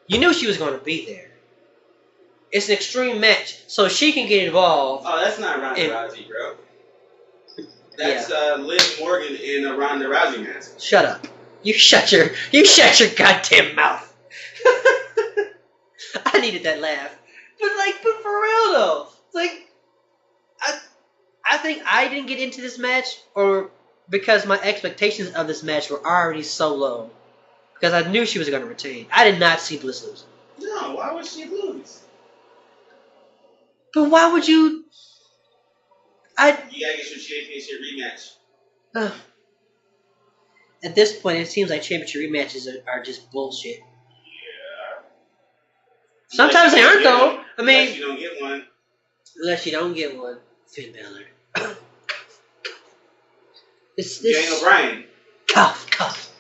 you knew she was going to be there. It's an extreme match, so she can get involved. Oh, that's not Ronda Rousey, bro. That's Liv Morgan in a Ronda Rousey match. Shut up. You shut your goddamn mouth. I needed that laugh. But for real though. It's like I think I didn't get into this match or because my expectations of this match were already so low. Because I knew she was going to retain. I did not see Bliss lose. No, why would she lose? But why would you... You gotta get your championship rematch. At this point, it seems like championship rematches are just bullshit. Yeah. Sometimes they aren't, though. Unless you don't get one. Unless you don't get one. Finn Balor. Daniel Bryan. Cough.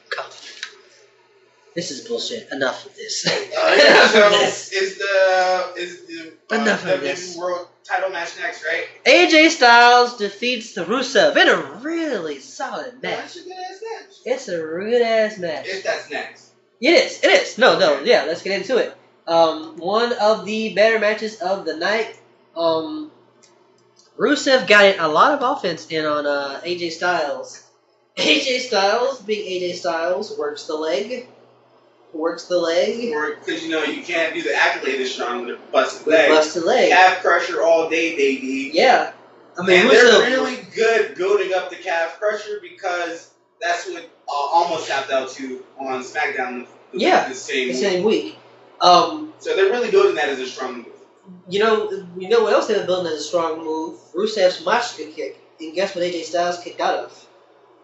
This is bullshit. Enough of this. Is the Enough of this. World title match next, right? AJ Styles defeats the Rusev in a really solid match. That's a good ass match. It's a good ass match. If that's next. It is. No, yeah, let's get into it. One of the better matches of the night. Rusev got a lot of offense in on AJ Styles. AJ Styles, being AJ Styles, works the leg. Because you can't do the accolade as strong with a busted leg. Busted leg. Calf crusher all day, baby. Yeah. And they're really good building up the calf crusher because that's what almost tapped out to on SmackDown the same week. So they're really building that as a strong move. You know what else they were building as a strong move? Rusev's Machka kick. And guess what AJ Styles kicked out of?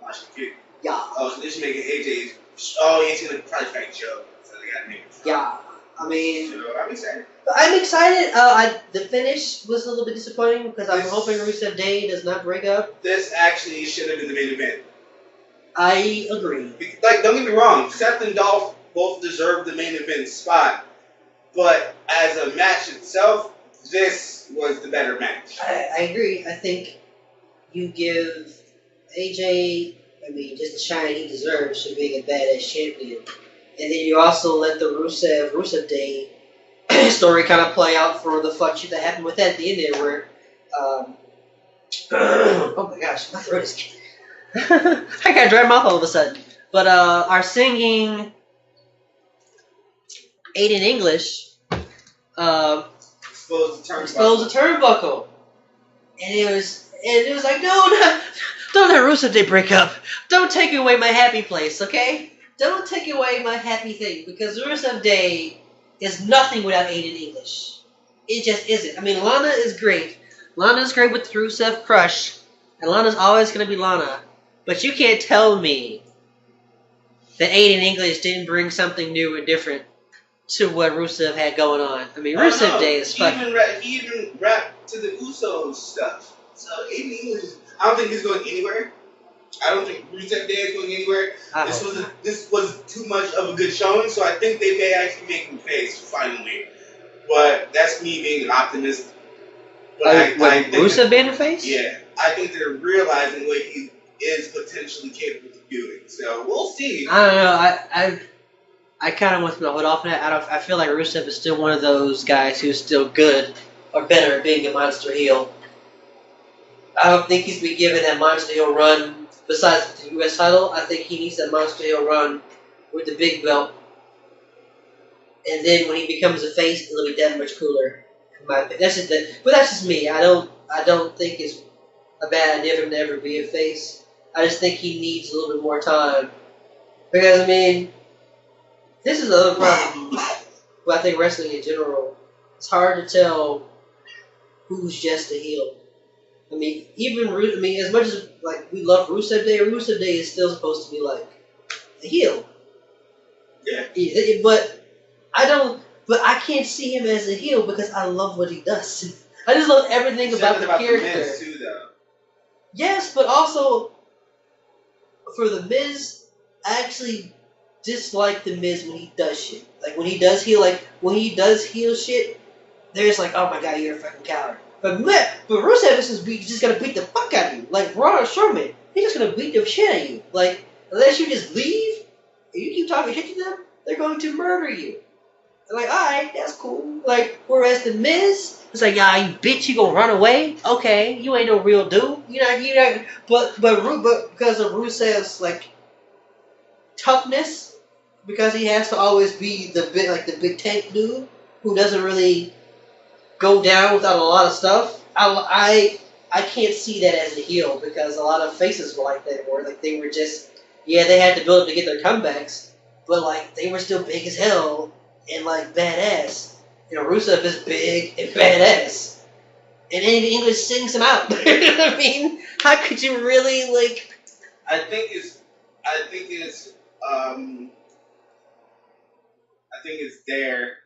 Machka kick. Yeah. Oh, so they're just making AJ's... Oh, he's going to probably fight Joe. So they got to make it. Yeah. So I'm excited. I'm excited. The finish was a little bit disappointing because I'm hoping Rusev Day does not break up. This actually should have been the main event. I agree. Like, don't get me wrong, Seth and Dolph both deserve the main event spot, but as a match itself, this was the better match. I agree. I think you give AJ, just the shine he deserves for being a badass champion, and then you also let the Rusev Day story kind of play out for the fuck shit that happened with that at the end there, where, oh my gosh, my throat is. I got a dry mouth all of a sudden. But our singing Aiden English exposed the turnbuckle, and it was like, no, don't let Rusev Day break up. Don't take away my happy place, okay? Don't take away my happy thing, because Rusev Day is nothing without Aiden English. It just isn't. Lana is great. Lana's great with the Rusev Crush, and Lana's always going to be Lana. But you can't tell me that Aiden English didn't bring something new and different to what Rusev had going on. Rusev Day is fucking... He even rapped to the Usos stuff. So Aiden English, I don't think he's going anywhere. I don't think Rusev Day is going anywhere. This was too much of a good showing, so I think they may actually make him face finally. But that's me being an optimist. But I think Rusev being a face? Yeah, I think they're realizing what he is potentially capable of doing. So we'll see. I don't know. I kind of want to hold off on that. I feel like Rusev is still one of those guys who's still good or better at being a monster heel. I don't think he's been given that monster heel run besides the U.S. title. I think he needs that monster heel run with the big belt. And then when he becomes a face, it'll be that much cooler. But that's just me. I don't think it's a bad idea for him to ever be a face. I just think he needs a little bit more time. Because, this is the other problem with, I think, wrestling in general. It's hard to tell who's just a heel. As much as, we love Rusev Day is still supposed to be, a heel. Yeah. But I can't see him as a heel because I love what he does. I just love everything about the character. The Miz too, though. Yes, but also for the Miz, I actually dislike the Miz when he does shit. When he does heel shit, there's oh my god, you're a fucking coward. But Rusev is just gonna beat the fuck out of you. Like Braun Strowman, he's just gonna beat the shit out of you. Unless you just leave and you keep talking shit to them, they're going to murder you. Alright, that's cool. Whereas the Miz, it's you bitch, you gonna run away? Okay, you ain't no real dude. But because of Rusev's toughness, because he has to always be the big tank dude who doesn't really go down without a lot of stuff. I can't see that as a heel because a lot of faces were like that, where they were just they had to build up to get their comebacks, but they were still big as hell and badass. Rusev is big and badass, and English sings him out. How could you really I think it's there.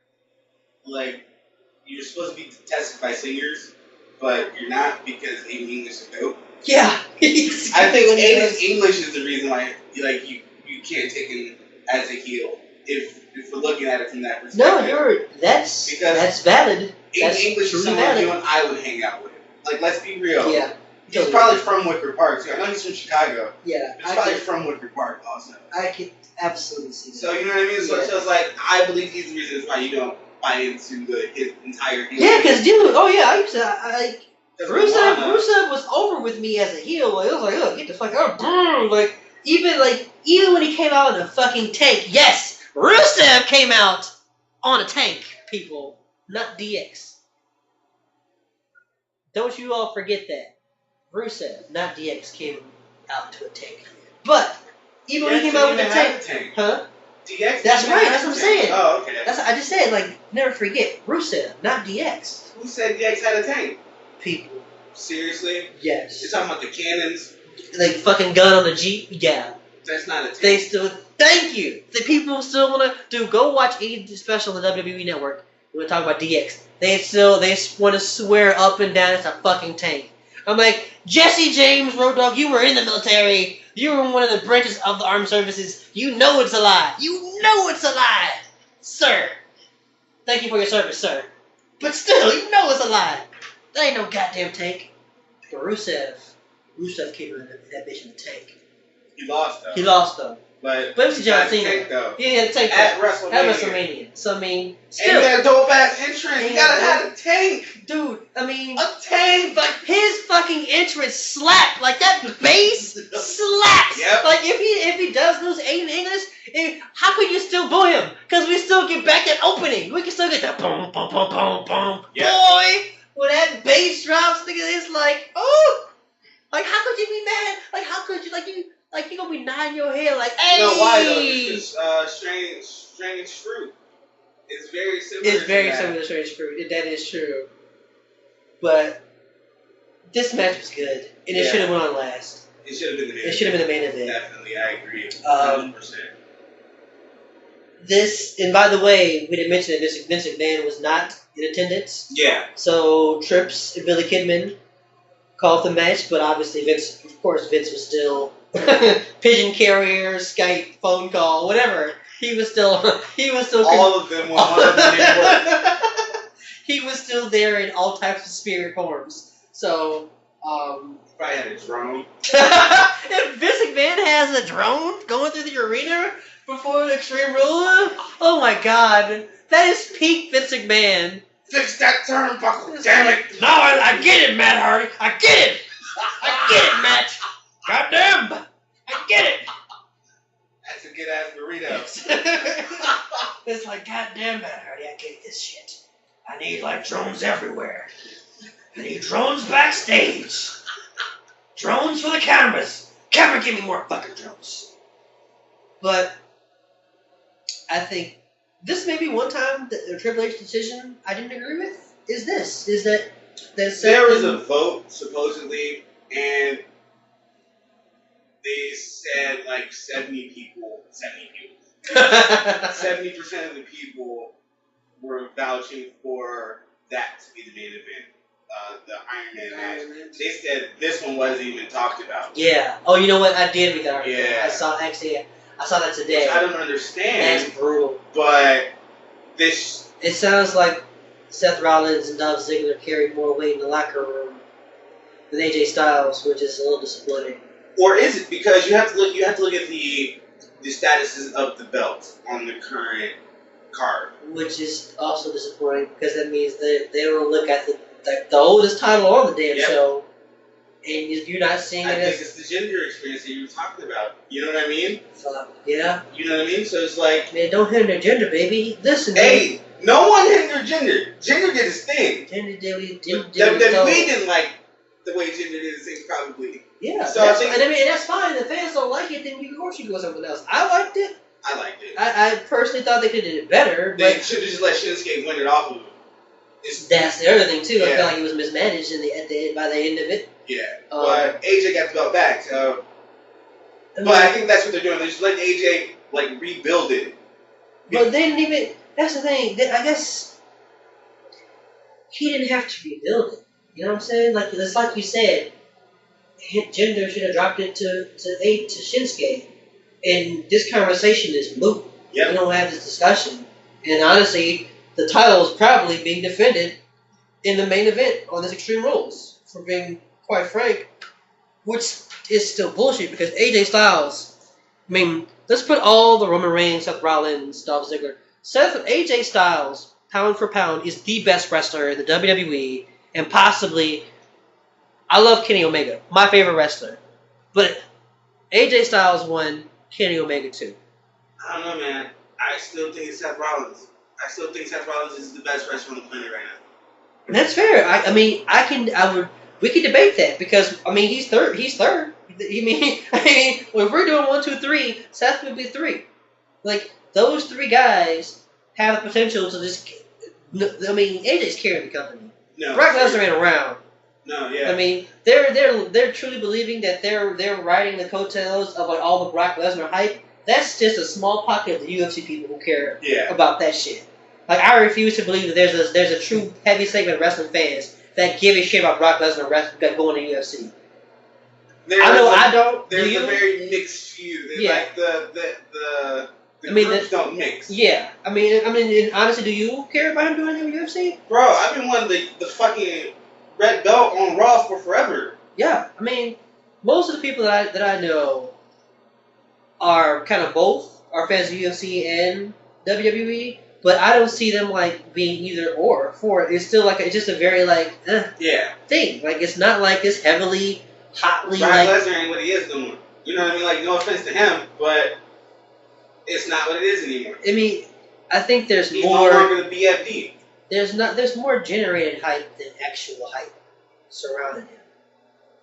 You're supposed to be tested by singers, but you're not because Aiden English is dope. Yeah. I think Aiden English is the reason why you can't take him as a heel if we're looking at it from that perspective. No, that's valid. Aiden English is someone you and I would hang out with. Let's be real. Yeah. He's probably from Wicker Park too. I know he's from Chicago. Yeah. But he's probably from Wicker Park also. I can absolutely see that. So you know what I mean? So it's just I believe he's the reason why you don't buy into his entire heel. Yeah, because dude, I used to Rusev was over with me as a heel. It was oh, get the fuck out. Even when he came out in a fucking tank, yes, Rusev came out on a tank, people, not DX. Don't you all forget that. Rusev, not DX, came out to a tank. But even when he came out with the tank, huh? DX. That's right. That's what I'm saying. Oh, okay. I just said never forget Rusev, not DX. Who said DX had a tank? People. Seriously? Yes. You're talking about the cannons? Fucking gun on the Jeep? Yeah. That's not a tank. They still, thank you. The people still want to go watch any special on the WWE Network. We're talking about DX. They want to swear up and down it's a fucking tank. I'm like, Jesse James, Road Dogg, you were in the military. You were in one of the branches of the armed services. You know it's a lie. You know it's a lie, sir. Thank you for your service, sir. But still, you know it's a lie. That ain't no goddamn tank. But Rusev came in that bitch in the tank. He lost though. He lost though. But it was John Cena. He had a tank at WrestleMania. So I mean, still. And he had a dope ass entrance. You gotta have a tank, dude. I mean, a tank. Like his fucking entrance slapped. Like that bass slaps. Yep. Like if he does lose Aiden English, how could you still boo him? Because we still get back that opening. We can still get that boom, boom, boom, boom, boom. Yep. Boy, when that bass drops, nigga, it's like, oh, like how could you be mad? Like how could you like you gonna be nodding your head like, hey. You know why though? Because strange fruit is very similar. It's very similar to strange fruit. That is true. But this match was good, and it should have went on last. It should have been the main event. It should have been the main event. Definitely, I agree. 100%. This, and by the way, we didn't mention that Vince McMahon was not in attendance. Yeah. So Trips and Billy Kidman called the match, but obviously Vince was still pigeon carrier, Skype, phone call, whatever. He was still. All of them were on the He was still there in all types of spirit forms. So. Probably had a drone. If Vince McMahon has a drone going through the arena before the Extreme Rules, oh my god, that is peak Vince McMahon. Fix that turnbuckle, damn it! No, I get it, Matt Hardy. I get it. I get it, Matt. Goddamn, I get it. That's a good ass burrito. It's like, goddamn, Matt Hardy, I get this shit. I need like drones everywhere. I need drones backstage. Drones for the cameras. Camera, give me more fucking drones. But I think this may be one time that the Triple H decision I didn't agree with. Is that there was a vote supposedly, and they said like 70% of the people were vouching for that to be the main event. The Iron Man match. They said this one wasn't even talked about. Yeah. Oh, you know what? I did read that article. Yeah. I saw that today. Which I don't understand. That's brutal. But this. It sounds like Seth Rollins and Dolph Ziggler carry more weight in the locker room than AJ Styles, which is a little disappointing. Or is it? Because you have to look. You have to look at the statuses of the belt on the current card. Which is also disappointing because that means they don't look at the oldest title on the damn show, and you're not seeing it. I think it's the gender experience that you were talking about. You know what I mean? Yeah. You know what I mean? So it's like, man, don't hinder gender, baby. Listen, hey, no one hindered gender. Gender did his thing. Gender did WWE didn't like the way Gender did his thing, probably. Yeah. So I mean, that's fine. If fans don't like it, then of course you go something else. I liked it. I liked it. I personally thought they could have did it better. They should have just let Shinsuke win it off of him. That's the other thing too. I felt like it was mismanaged by the end of it. Yeah, but AJ got the belt back. So, but I think that's what they're doing. They're just letting AJ like rebuild it. But they didn't even. That's the thing. I guess he didn't have to rebuild it. You know what I'm saying? Like it's like you said. Jinder should have dropped it to Shinsuke, and this conversation is moot. Yep. We don't have this discussion, and honestly. The title is probably being defended in the main event on this Extreme Rules, for being quite frank, which is still bullshit because AJ Styles, I mean, let's put all the Roman Reigns, Seth Rollins, Dolph Ziggler. AJ Styles, pound for pound, is the best wrestler in the WWE, and possibly, I love Kenny Omega, my favorite wrestler, but AJ Styles won, Kenny Omega too. I don't know, man. I still think it's Seth Rollins. I still think Seth Rollins is the best wrestler on the planet right now. That's fair. We could debate that because he's third. If we're doing 1, 2, 3, Seth would be 3. Like those 3 guys have the potential to just. AJ's carrying the company. No, Brock Lesnar ain't around. No, yeah. They're truly believing that they're riding the coattails of like all the Brock Lesnar hype. That's just a small pocket of the UFC people who care about that shit. Like, I refuse to believe that there's a true heavy segment of wrestling fans that give a shit about Brock Lesnar going to UFC. I don't. There's a very mixed few. Like the groups don't mix. Yeah, I mean, honestly, do you care about him doing anything with UFC? Bro, I've been wanting the fucking red belt on Raw for forever. Yeah, I mean, most of the people that I know are kind of both are fans of UFC and WWE, but I don't see them like being either or for it. It's still like it's just a very like thing. Like it's not like this heavily, hotly. Brock Lesnar ain't what he is no more. You know what I mean? Like no offense to him, but it's not what it is anymore. I mean, I think there's He's more. no longer the BFD. There's more generated hype than actual hype surrounding him,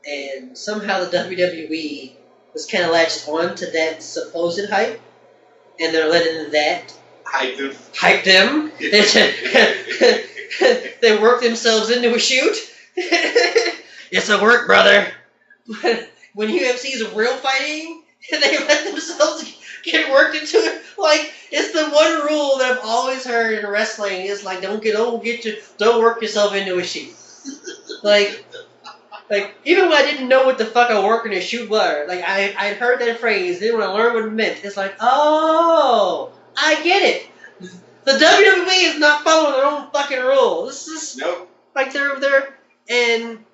and somehow the WWE was kind of latched on to that supposed hype, and they're letting that hype them. They work themselves into a shoot. It's a work, brother. But when UFC is real fighting, they let themselves get worked into it. Like it's the one rule that I've always heard in wrestling is like don't work yourself into a shoot. Like even when I didn't know what the fuck a work in a shoot was, like I'd heard that phrase. Then when I learned what it meant, it's like oh, I get it. The WWE is not following their own fucking rules. This is like they're and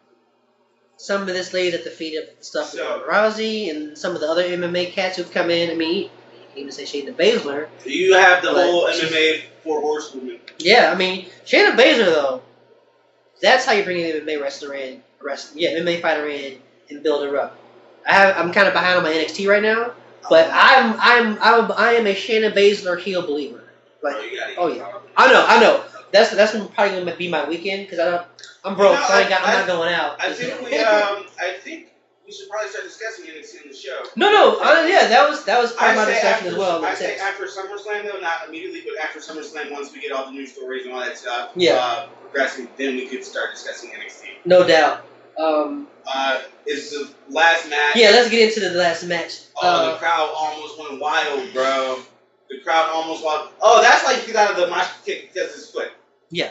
some of this lays at the feet of stuff with Rousey and some of the other MMA cats who've come in. I mean, you can't even say Shayna Baszler. You have the whole MMA 4 horsewomen. Yeah, I mean, Shayna Baszler though, that's how you bring an MMA wrestler in, MMA fighter in and build her up. I'm kind of behind on my NXT right now, but I am a Shayna Baszler heel believer. Like, oh yeah, I know. That's probably gonna be my weekend because I'm broke. So I'm not going out. I think we should probably start discussing NXT on the show. Yeah, that was part of my discussion as well. I say after SummerSlam though, not immediately, but after SummerSlam, once we get all the news stories and all that stuff, progressing, then we could start discussing NXT. No doubt. It's the last match. Yeah, let's get into the last match. The crowd almost went wild, bro. The crowd almost wild. Oh, that's like he got out of the mosh kick because his foot. Yeah.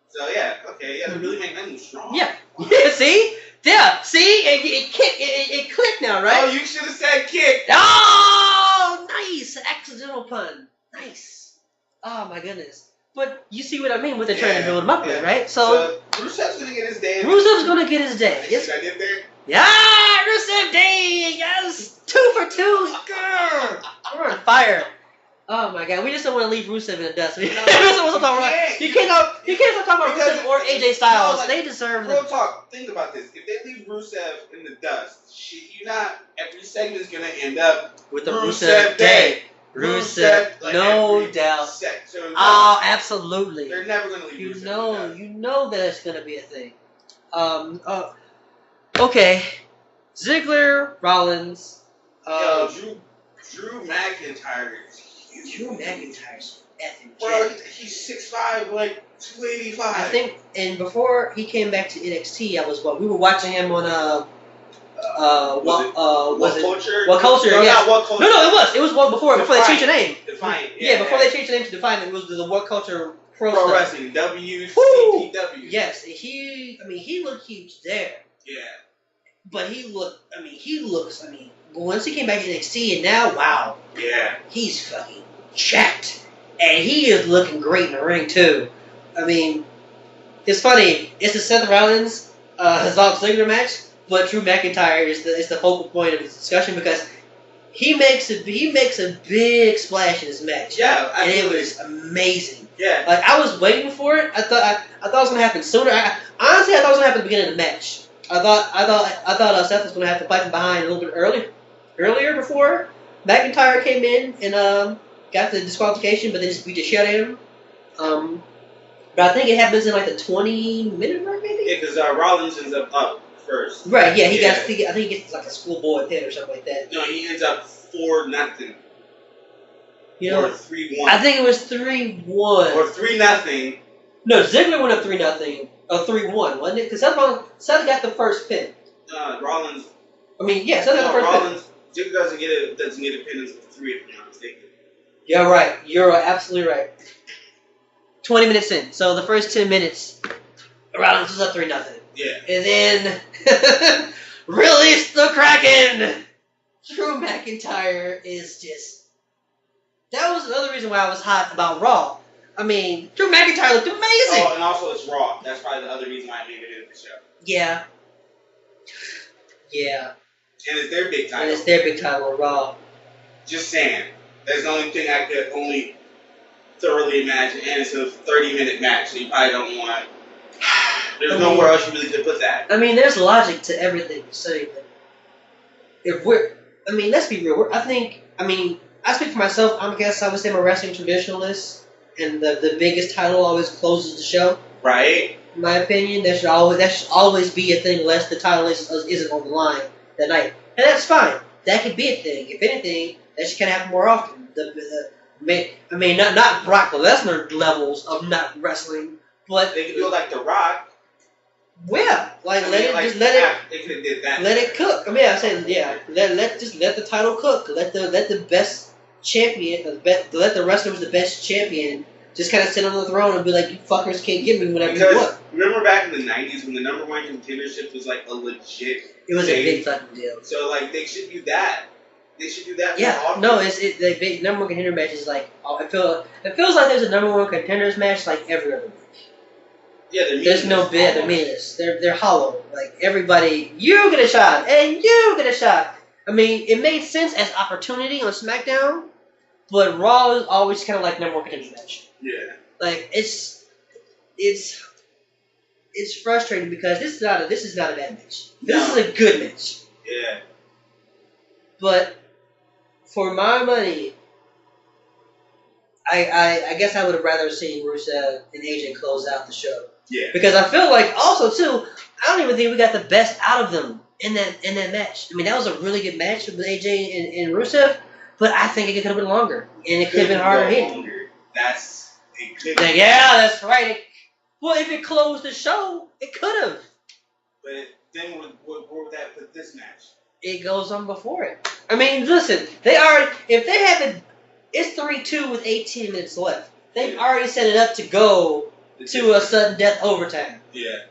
So yeah, okay, yeah, they really make that move strong. Yeah. Yeah. See? Yeah. See? It clicked now, right? Oh, you should have said kick. Oh, nice. Accidental pun. Nice. Oh my goodness. But you see what I mean? What they're trying to build him up with, right? So Rusev's gonna get his day. Rusev's gonna get his day. Did I get there? Yeah, Rusev Day. Yes, 2 for 2. Girl, we're on fire. Oh my god, we just don't want to leave Rusev in the dust. You can't stop talking about Rusev or AJ Styles. They deserve real talk. Think about this. If they leave Rusev in the dust, shit, every segment's gonna end up with the Rusev Day. Rusev, like no doubt. So absolutely. They're never gonna leave Rusev. You know that it's gonna be a thing. Okay. Ziggler, Rollins. Drew McIntyre. Drew McIntyre's effing bro, he's 6'5", like 285. I think, and before he came back to NXT, we were watching him on What Culture? What Culture? No, yes. Not What Culture. No, it was one before they changed the name. Defiant. Yeah, before they changed the name to Defiant, it was the What Culture Pro Wrestling, WCPW. Yes, he looked huge there. Yeah. But once he came back to NXT and now, wow. Yeah. He's fucking jacked. And he is looking great in the ring, too. I mean, it's funny. It's the Seth Rollins, Dolph Ziggler match, but Drew McIntyre is the focal point of this discussion because he makes a big splash in this match. Yeah, absolutely. And it was amazing. Yeah. Like, I was waiting for it. I thought it was going to happen sooner. Honestly, I thought it was going to happen at the beginning of the match. I thought Seth was going to have to fight from behind a little bit earlier before McIntyre came in and got the disqualification, but then we just shut him. But I think it happens in like the 20-minute mark, maybe. Yeah, because Rollins ends up first. Right. Yeah, I think he gets like a schoolboy pin or something like that. No, he ends up 4-0. You know, or 3-1. I think it was 3-1 or 3-0. No, Ziggler went up 3-0. 3-1, wasn't it? Because Seth got the first pin. Rollins. Seth got the first Rollins, pin. Ziggler doesn't get a pin until 3, if I'm not mistaken. You're right. You're absolutely right. 20 minutes in. So the first 10 minutes, Rollins was up 3-0. Yeah. And then release the Kraken. Drew McIntyre is just. That was another reason why I was hot about Raw. I mean, Drew McIntyre looked amazing. Oh, and also it's Raw. That's probably the other reason why I made it into the show. Yeah. Yeah. And it's their big title. And it's their big title, Raw. Just saying. That's the only thing I could only thoroughly imagine. And it's a 30-minute match, so you probably don't want. There's nowhere else you really could put that. I mean, there's logic to everything you say, but if we're. I mean, let's be real. I speak for myself. I guess I would say I'm a wrestling traditionalist, and the biggest title always closes the show. Right. In my opinion, that should always be a thing, unless the title isn't on the line that night, and that's fine. That could be a thing. If anything, that should kind of happen more often. Not Brock Lesnar levels of not wrestling, but they could do it like The Rock. Yeah, let it cook. I mean, I'm saying, yeah, let the title cook. Let the best champion, let the wrestler who's the best champion just kind of sit on the throne and be like, you fuckers can't get me whenever you want. Remember back in the 90s when the number one contendership was like a legit. It was a big fucking deal. So like they should do that. They should do that. Yeah, no, the big number one contender match is like it feels like there's a number one contenders match like every other week. Yeah, there's no bid. They're meaningless. They're hollow. Like everybody, you get a shot, and you get a shot. I mean, it made sense as opportunity on SmackDown, but Raw is always kind of like number one contenders match. Yeah. Like it's frustrating because this is not a bad match. This is a good match. Yeah. But for my money, I guess I would have rather seen Rusev and AJ close out the show. Yeah. Because I feel like also too, I don't even think we got the best out of them in that match. I mean, that was a really good match with AJ and Rusev, but I think it could have been longer and it could have been harder hitting. Yeah, that's right. Well, if it closed the show, it could have. But then where would that put this match? It goes on before it. I mean, listen, it's 3-2 with 18 minutes left. They've already set it up to go to a sudden death overtime. Yeah.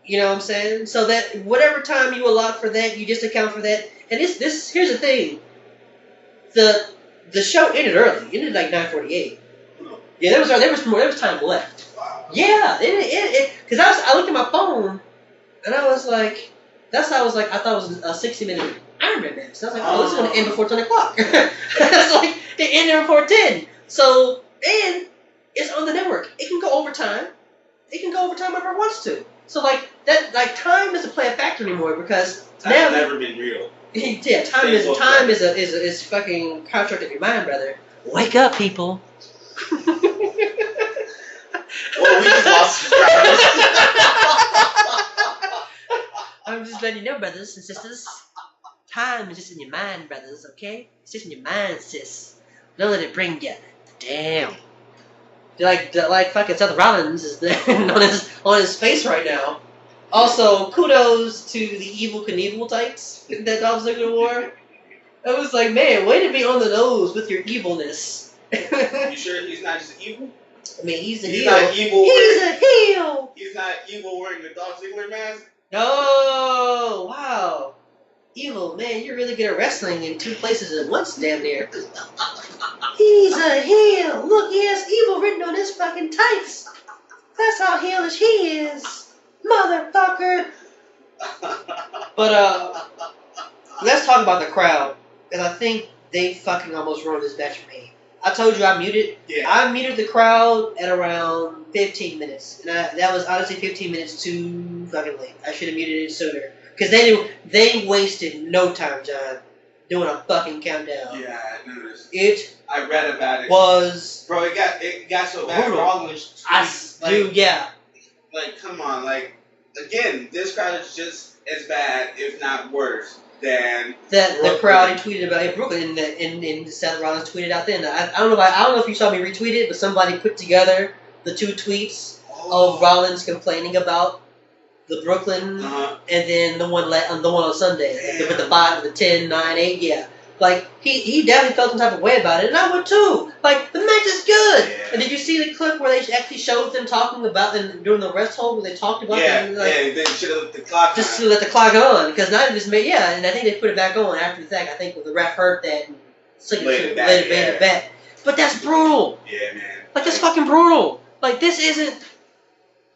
You know what I'm saying? So that whatever time you allot for that, you just account for that. And here's the thing. The show ended early. It ended like 9:48. Yeah, there was time left. Wow. Yeah, because I looked at my phone and I was like, I thought it was a 60-minute Iron Man match. So I was like, oh, this is going to end before 10 o'clock. It's like, it ended before 10. So, and it's on the network. It can go overtime. It can go overtime whenever it wants to. So, time doesn't play a factor anymore because time's now never been real. Yeah, time is fucking construct of your mind, brother. Wake up, people. Well, we just lost subscribers. I'm just letting you know, brothers and sisters. Time is just in your mind, brothers, okay? It's just in your mind, sis. Don't let it bring you down. Like fucking Seth Rollins is on his face right now. Also, kudos to the Evil Knievel types that Dolph Ziggler wore. I was like, man, way to be on the nose with your evilness. You sure he's not just evil? I mean, he's a heel. Not evil. He's a heel. He's not evil wearing the Dolph Ziggler mask? Oh, wow. Evil, man, you're really good at wrestling in two places at once, damn near. He's a heel. Look, he has evil written on his fucking tights. That's how heelish he is. Motherfucker. But, let's talk about the crowd. Because I think they fucking almost ruined this match for me. I told you I muted. Yeah. I muted the crowd at around 15 minutes. And that was honestly 15 minutes too fucking late. I should have muted it sooner. Because they wasted no time, John, doing a fucking countdown. Yeah, I noticed. I read about it. Bro, it got so bad. Rollins. Yeah. Like, come on, like, again, this crowd is just as bad, if not worse, than the crowd he tweeted about in Brooklyn, and Seth Rollins tweeted out then. I don't know if you saw me retweet it, but somebody put together the two tweets of Rollins complaining about the Brooklyn, and then the one on Sunday with the 5, the 10, 9, 8, yeah. Like, he definitely felt some type of way about it, and I would too. Like, the match is good. Yeah. And did you see the clip where they actually showed them talking about them during the rest hold, where they talked about them? Like, they should have let the clock just to let the clock on, because now it just made, and I think they put it back on after the fact. I think when the ref heard that and let it back. But that's brutal. Yeah, man. Like, that's fucking brutal. Like, this isn't.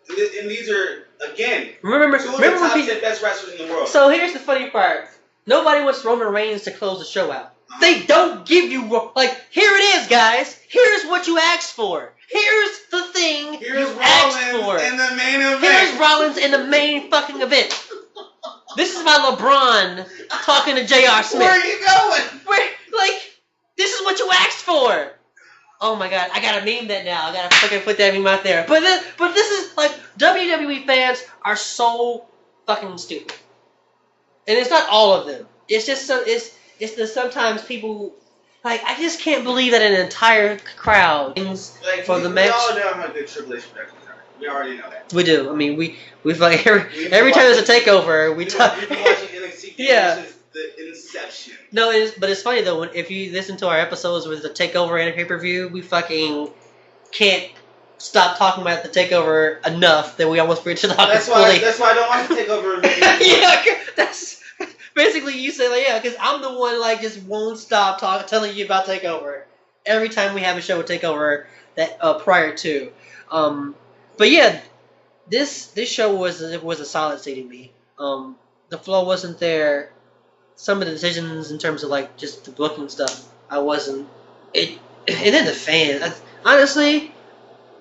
And these are, again, remember two of the top 10 best wrestlers in the world. So here's the funny part. Nobody wants Roman Reigns to close the show out. They don't give you, like, here it is, guys. Here's what you asked for. Here's the thing you asked for. In the main event. Here's Rollins in the main fucking event. This is my LeBron talking to J.R. Smith. Where are you going? This is what you asked for. Oh my god, I gotta meme that now. I gotta fucking put that meme out there. But this is, like, WWE fans are so fucking stupid. And it's not all of them. It's just it's the sometimes people, like, I just can't believe that an entire crowd for the match. We all know how good Triple H productions are. We already know that. We do. I mean, we like every time there's a takeover, we talk. We've been watching NXT since the inception. No, but it's funny though. If you listen to our episodes with the takeover and a pay-per-view, we fucking can't stop talking about the takeover enough that we almost forget to talk. That's why I don't watch the takeover. Yeah, that's basically you say, like, yeah, because I'm the one, like, just won't stop telling you about takeover every time we have a show with takeover that prior to. But yeah, this show was a solid C to me. The flow wasn't there. Some of the decisions in terms of, like, just the booking stuff, I wasn't. And then the fans. Honestly,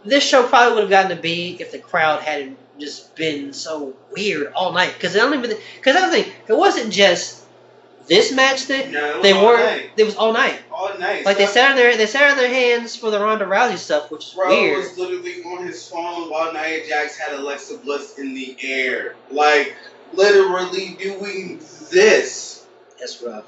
this show probably would have gotten to B if the crowd hadn't just been so weird all night. Because I don't think it wasn't just this match that they weren't. It was all night. All night. Like, they sat on their hands for the Ronda Rousey stuff, which is weird. Bro was literally on his phone while Nia Jax had Alexa Bliss in the air, like, literally doing this. That's rough.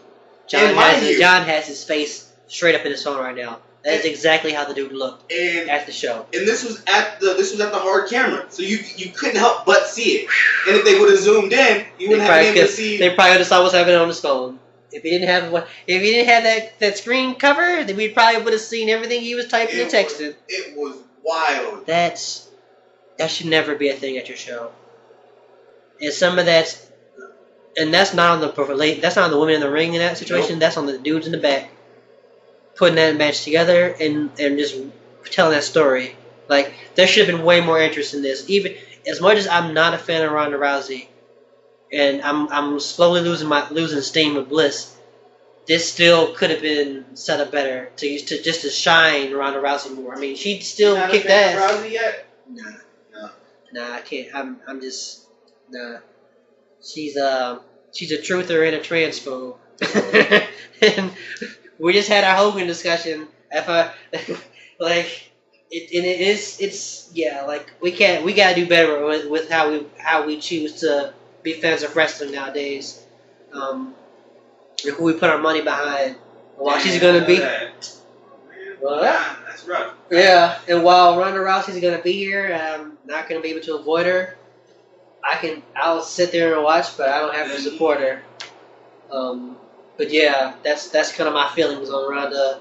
John has his face straight up in his phone right now. That's exactly how the dude looked at the show. And this was at the hard camera, so you couldn't help but see it. And if they would have zoomed in, you wouldn't have been able to see. They probably would have saw what's happening on his phone. If he didn't have that screen cover, then we probably would have seen everything he was typing and texting. It was wild. That should never be a thing at your show. And some of that's. And that's not on the women in the ring in that situation. Nope. That's on the dudes in the back putting that match together and just telling that story. Like, there should have been way more interest in this. Even as much as I'm not a fan of Ronda Rousey, and I'm slowly losing steam with Bliss, this still could have been set up better to shine Ronda Rousey more. I mean, she'd still kick ass. Not a fan of Rousey yet? Nah, I can't. I'm just nah. She's a truther and a transphobe. And we just had our Hogan discussion. We gotta do better with how we choose to be fans of wrestling nowadays. And who we put our money behind. While she's gonna be. Well, that's rough. Yeah, and while Ronda Rousey's gonna be here, I'm not gonna be able to avoid her. I'll sit there and watch, but I don't have to support her. But yeah, that's kind of my feelings on Ronda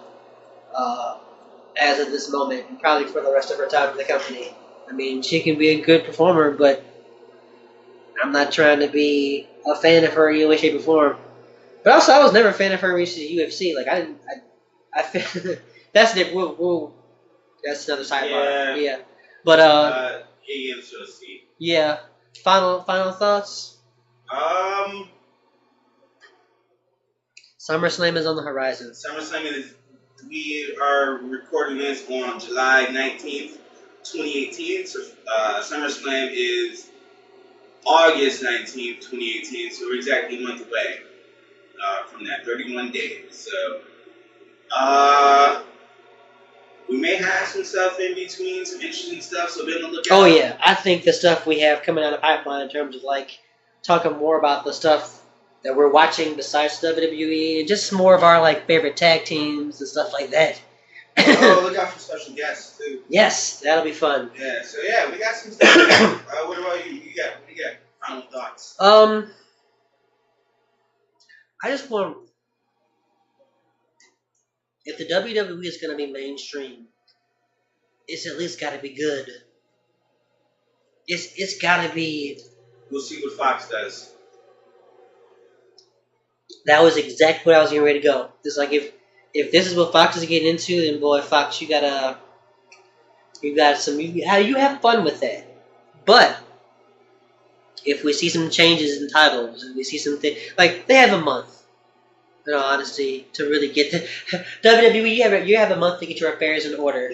as of this moment, and probably for the rest of her time in the company. I mean, she can be a good performer, but I'm not trying to be a fan of her in any way, shape, or form. But also, I was never a fan of her when she was UFC. Like, that's that's another sidebar. Yeah. But yeah. Final thoughts? SummerSlam is on the horizon. SummerSlam is. We are recording this on July 19th, 2018. So SummerSlam is August 19th, 2018. So we're exactly a month away from that. 31 days. So we may have some stuff in between, some interesting stuff, so be on the lookout. Oh, yeah. I think the stuff we have coming out of the pipeline in terms of, like, talking more about the stuff that we're watching besides WWE, and just more of our, like, favorite tag teams and stuff like that. Oh, look out for special guests, too. Yes, that'll be fun. Yeah, so, yeah, we got some stuff. What about you? What you got? Final thoughts? I just want... if the WWE is going to be mainstream, it's at least got to be good. It's got to be. We'll see what Fox does. That was exactly what I was getting ready to go. It's like if this is what Fox is getting into, then boy, Fox, you got some. You have fun with that. But if we see some changes in titles, and we see something like they have a month, in all honesty, to really get the WWE. You have a month to get your affairs in order.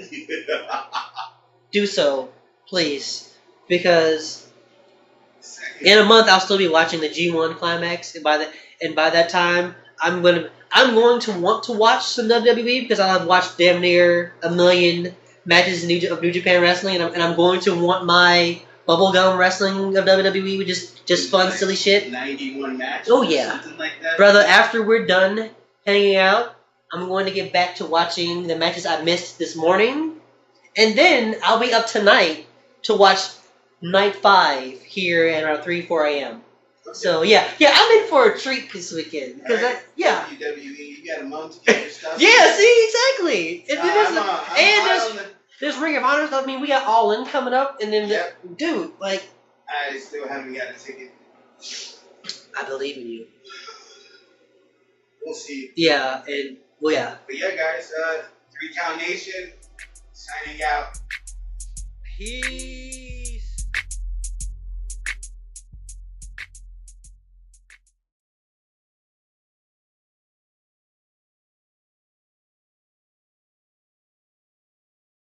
Do so, please, because in a month I'll still be watching the G1 climax, and by that time I'm going to want to watch some WWE because I'll have watched damn near 1 million matches of New Japan Wrestling, and I'm going to want my bubblegum wrestling of WWE with just fun, silly shit. 91 matches. Oh yeah, something like that. Brother. After we're done hanging out, I'm going to get back to watching the matches I missed this morning. And then I'll be up tonight to watch Night 5 here at around 4 a.m. Okay. So, yeah, I'm in for a treat this weekend. Cause right. WWE, you got a month to get your stuff. Yeah, see, exactly. And there's Ring of Honor stuff. I mean, we got All In coming up. And then, dude, like... I still haven't got a ticket. I believe in you. We'll see. Yeah, and, well, yeah. But yeah, guys, 3 Count Nation, signing out. Peace.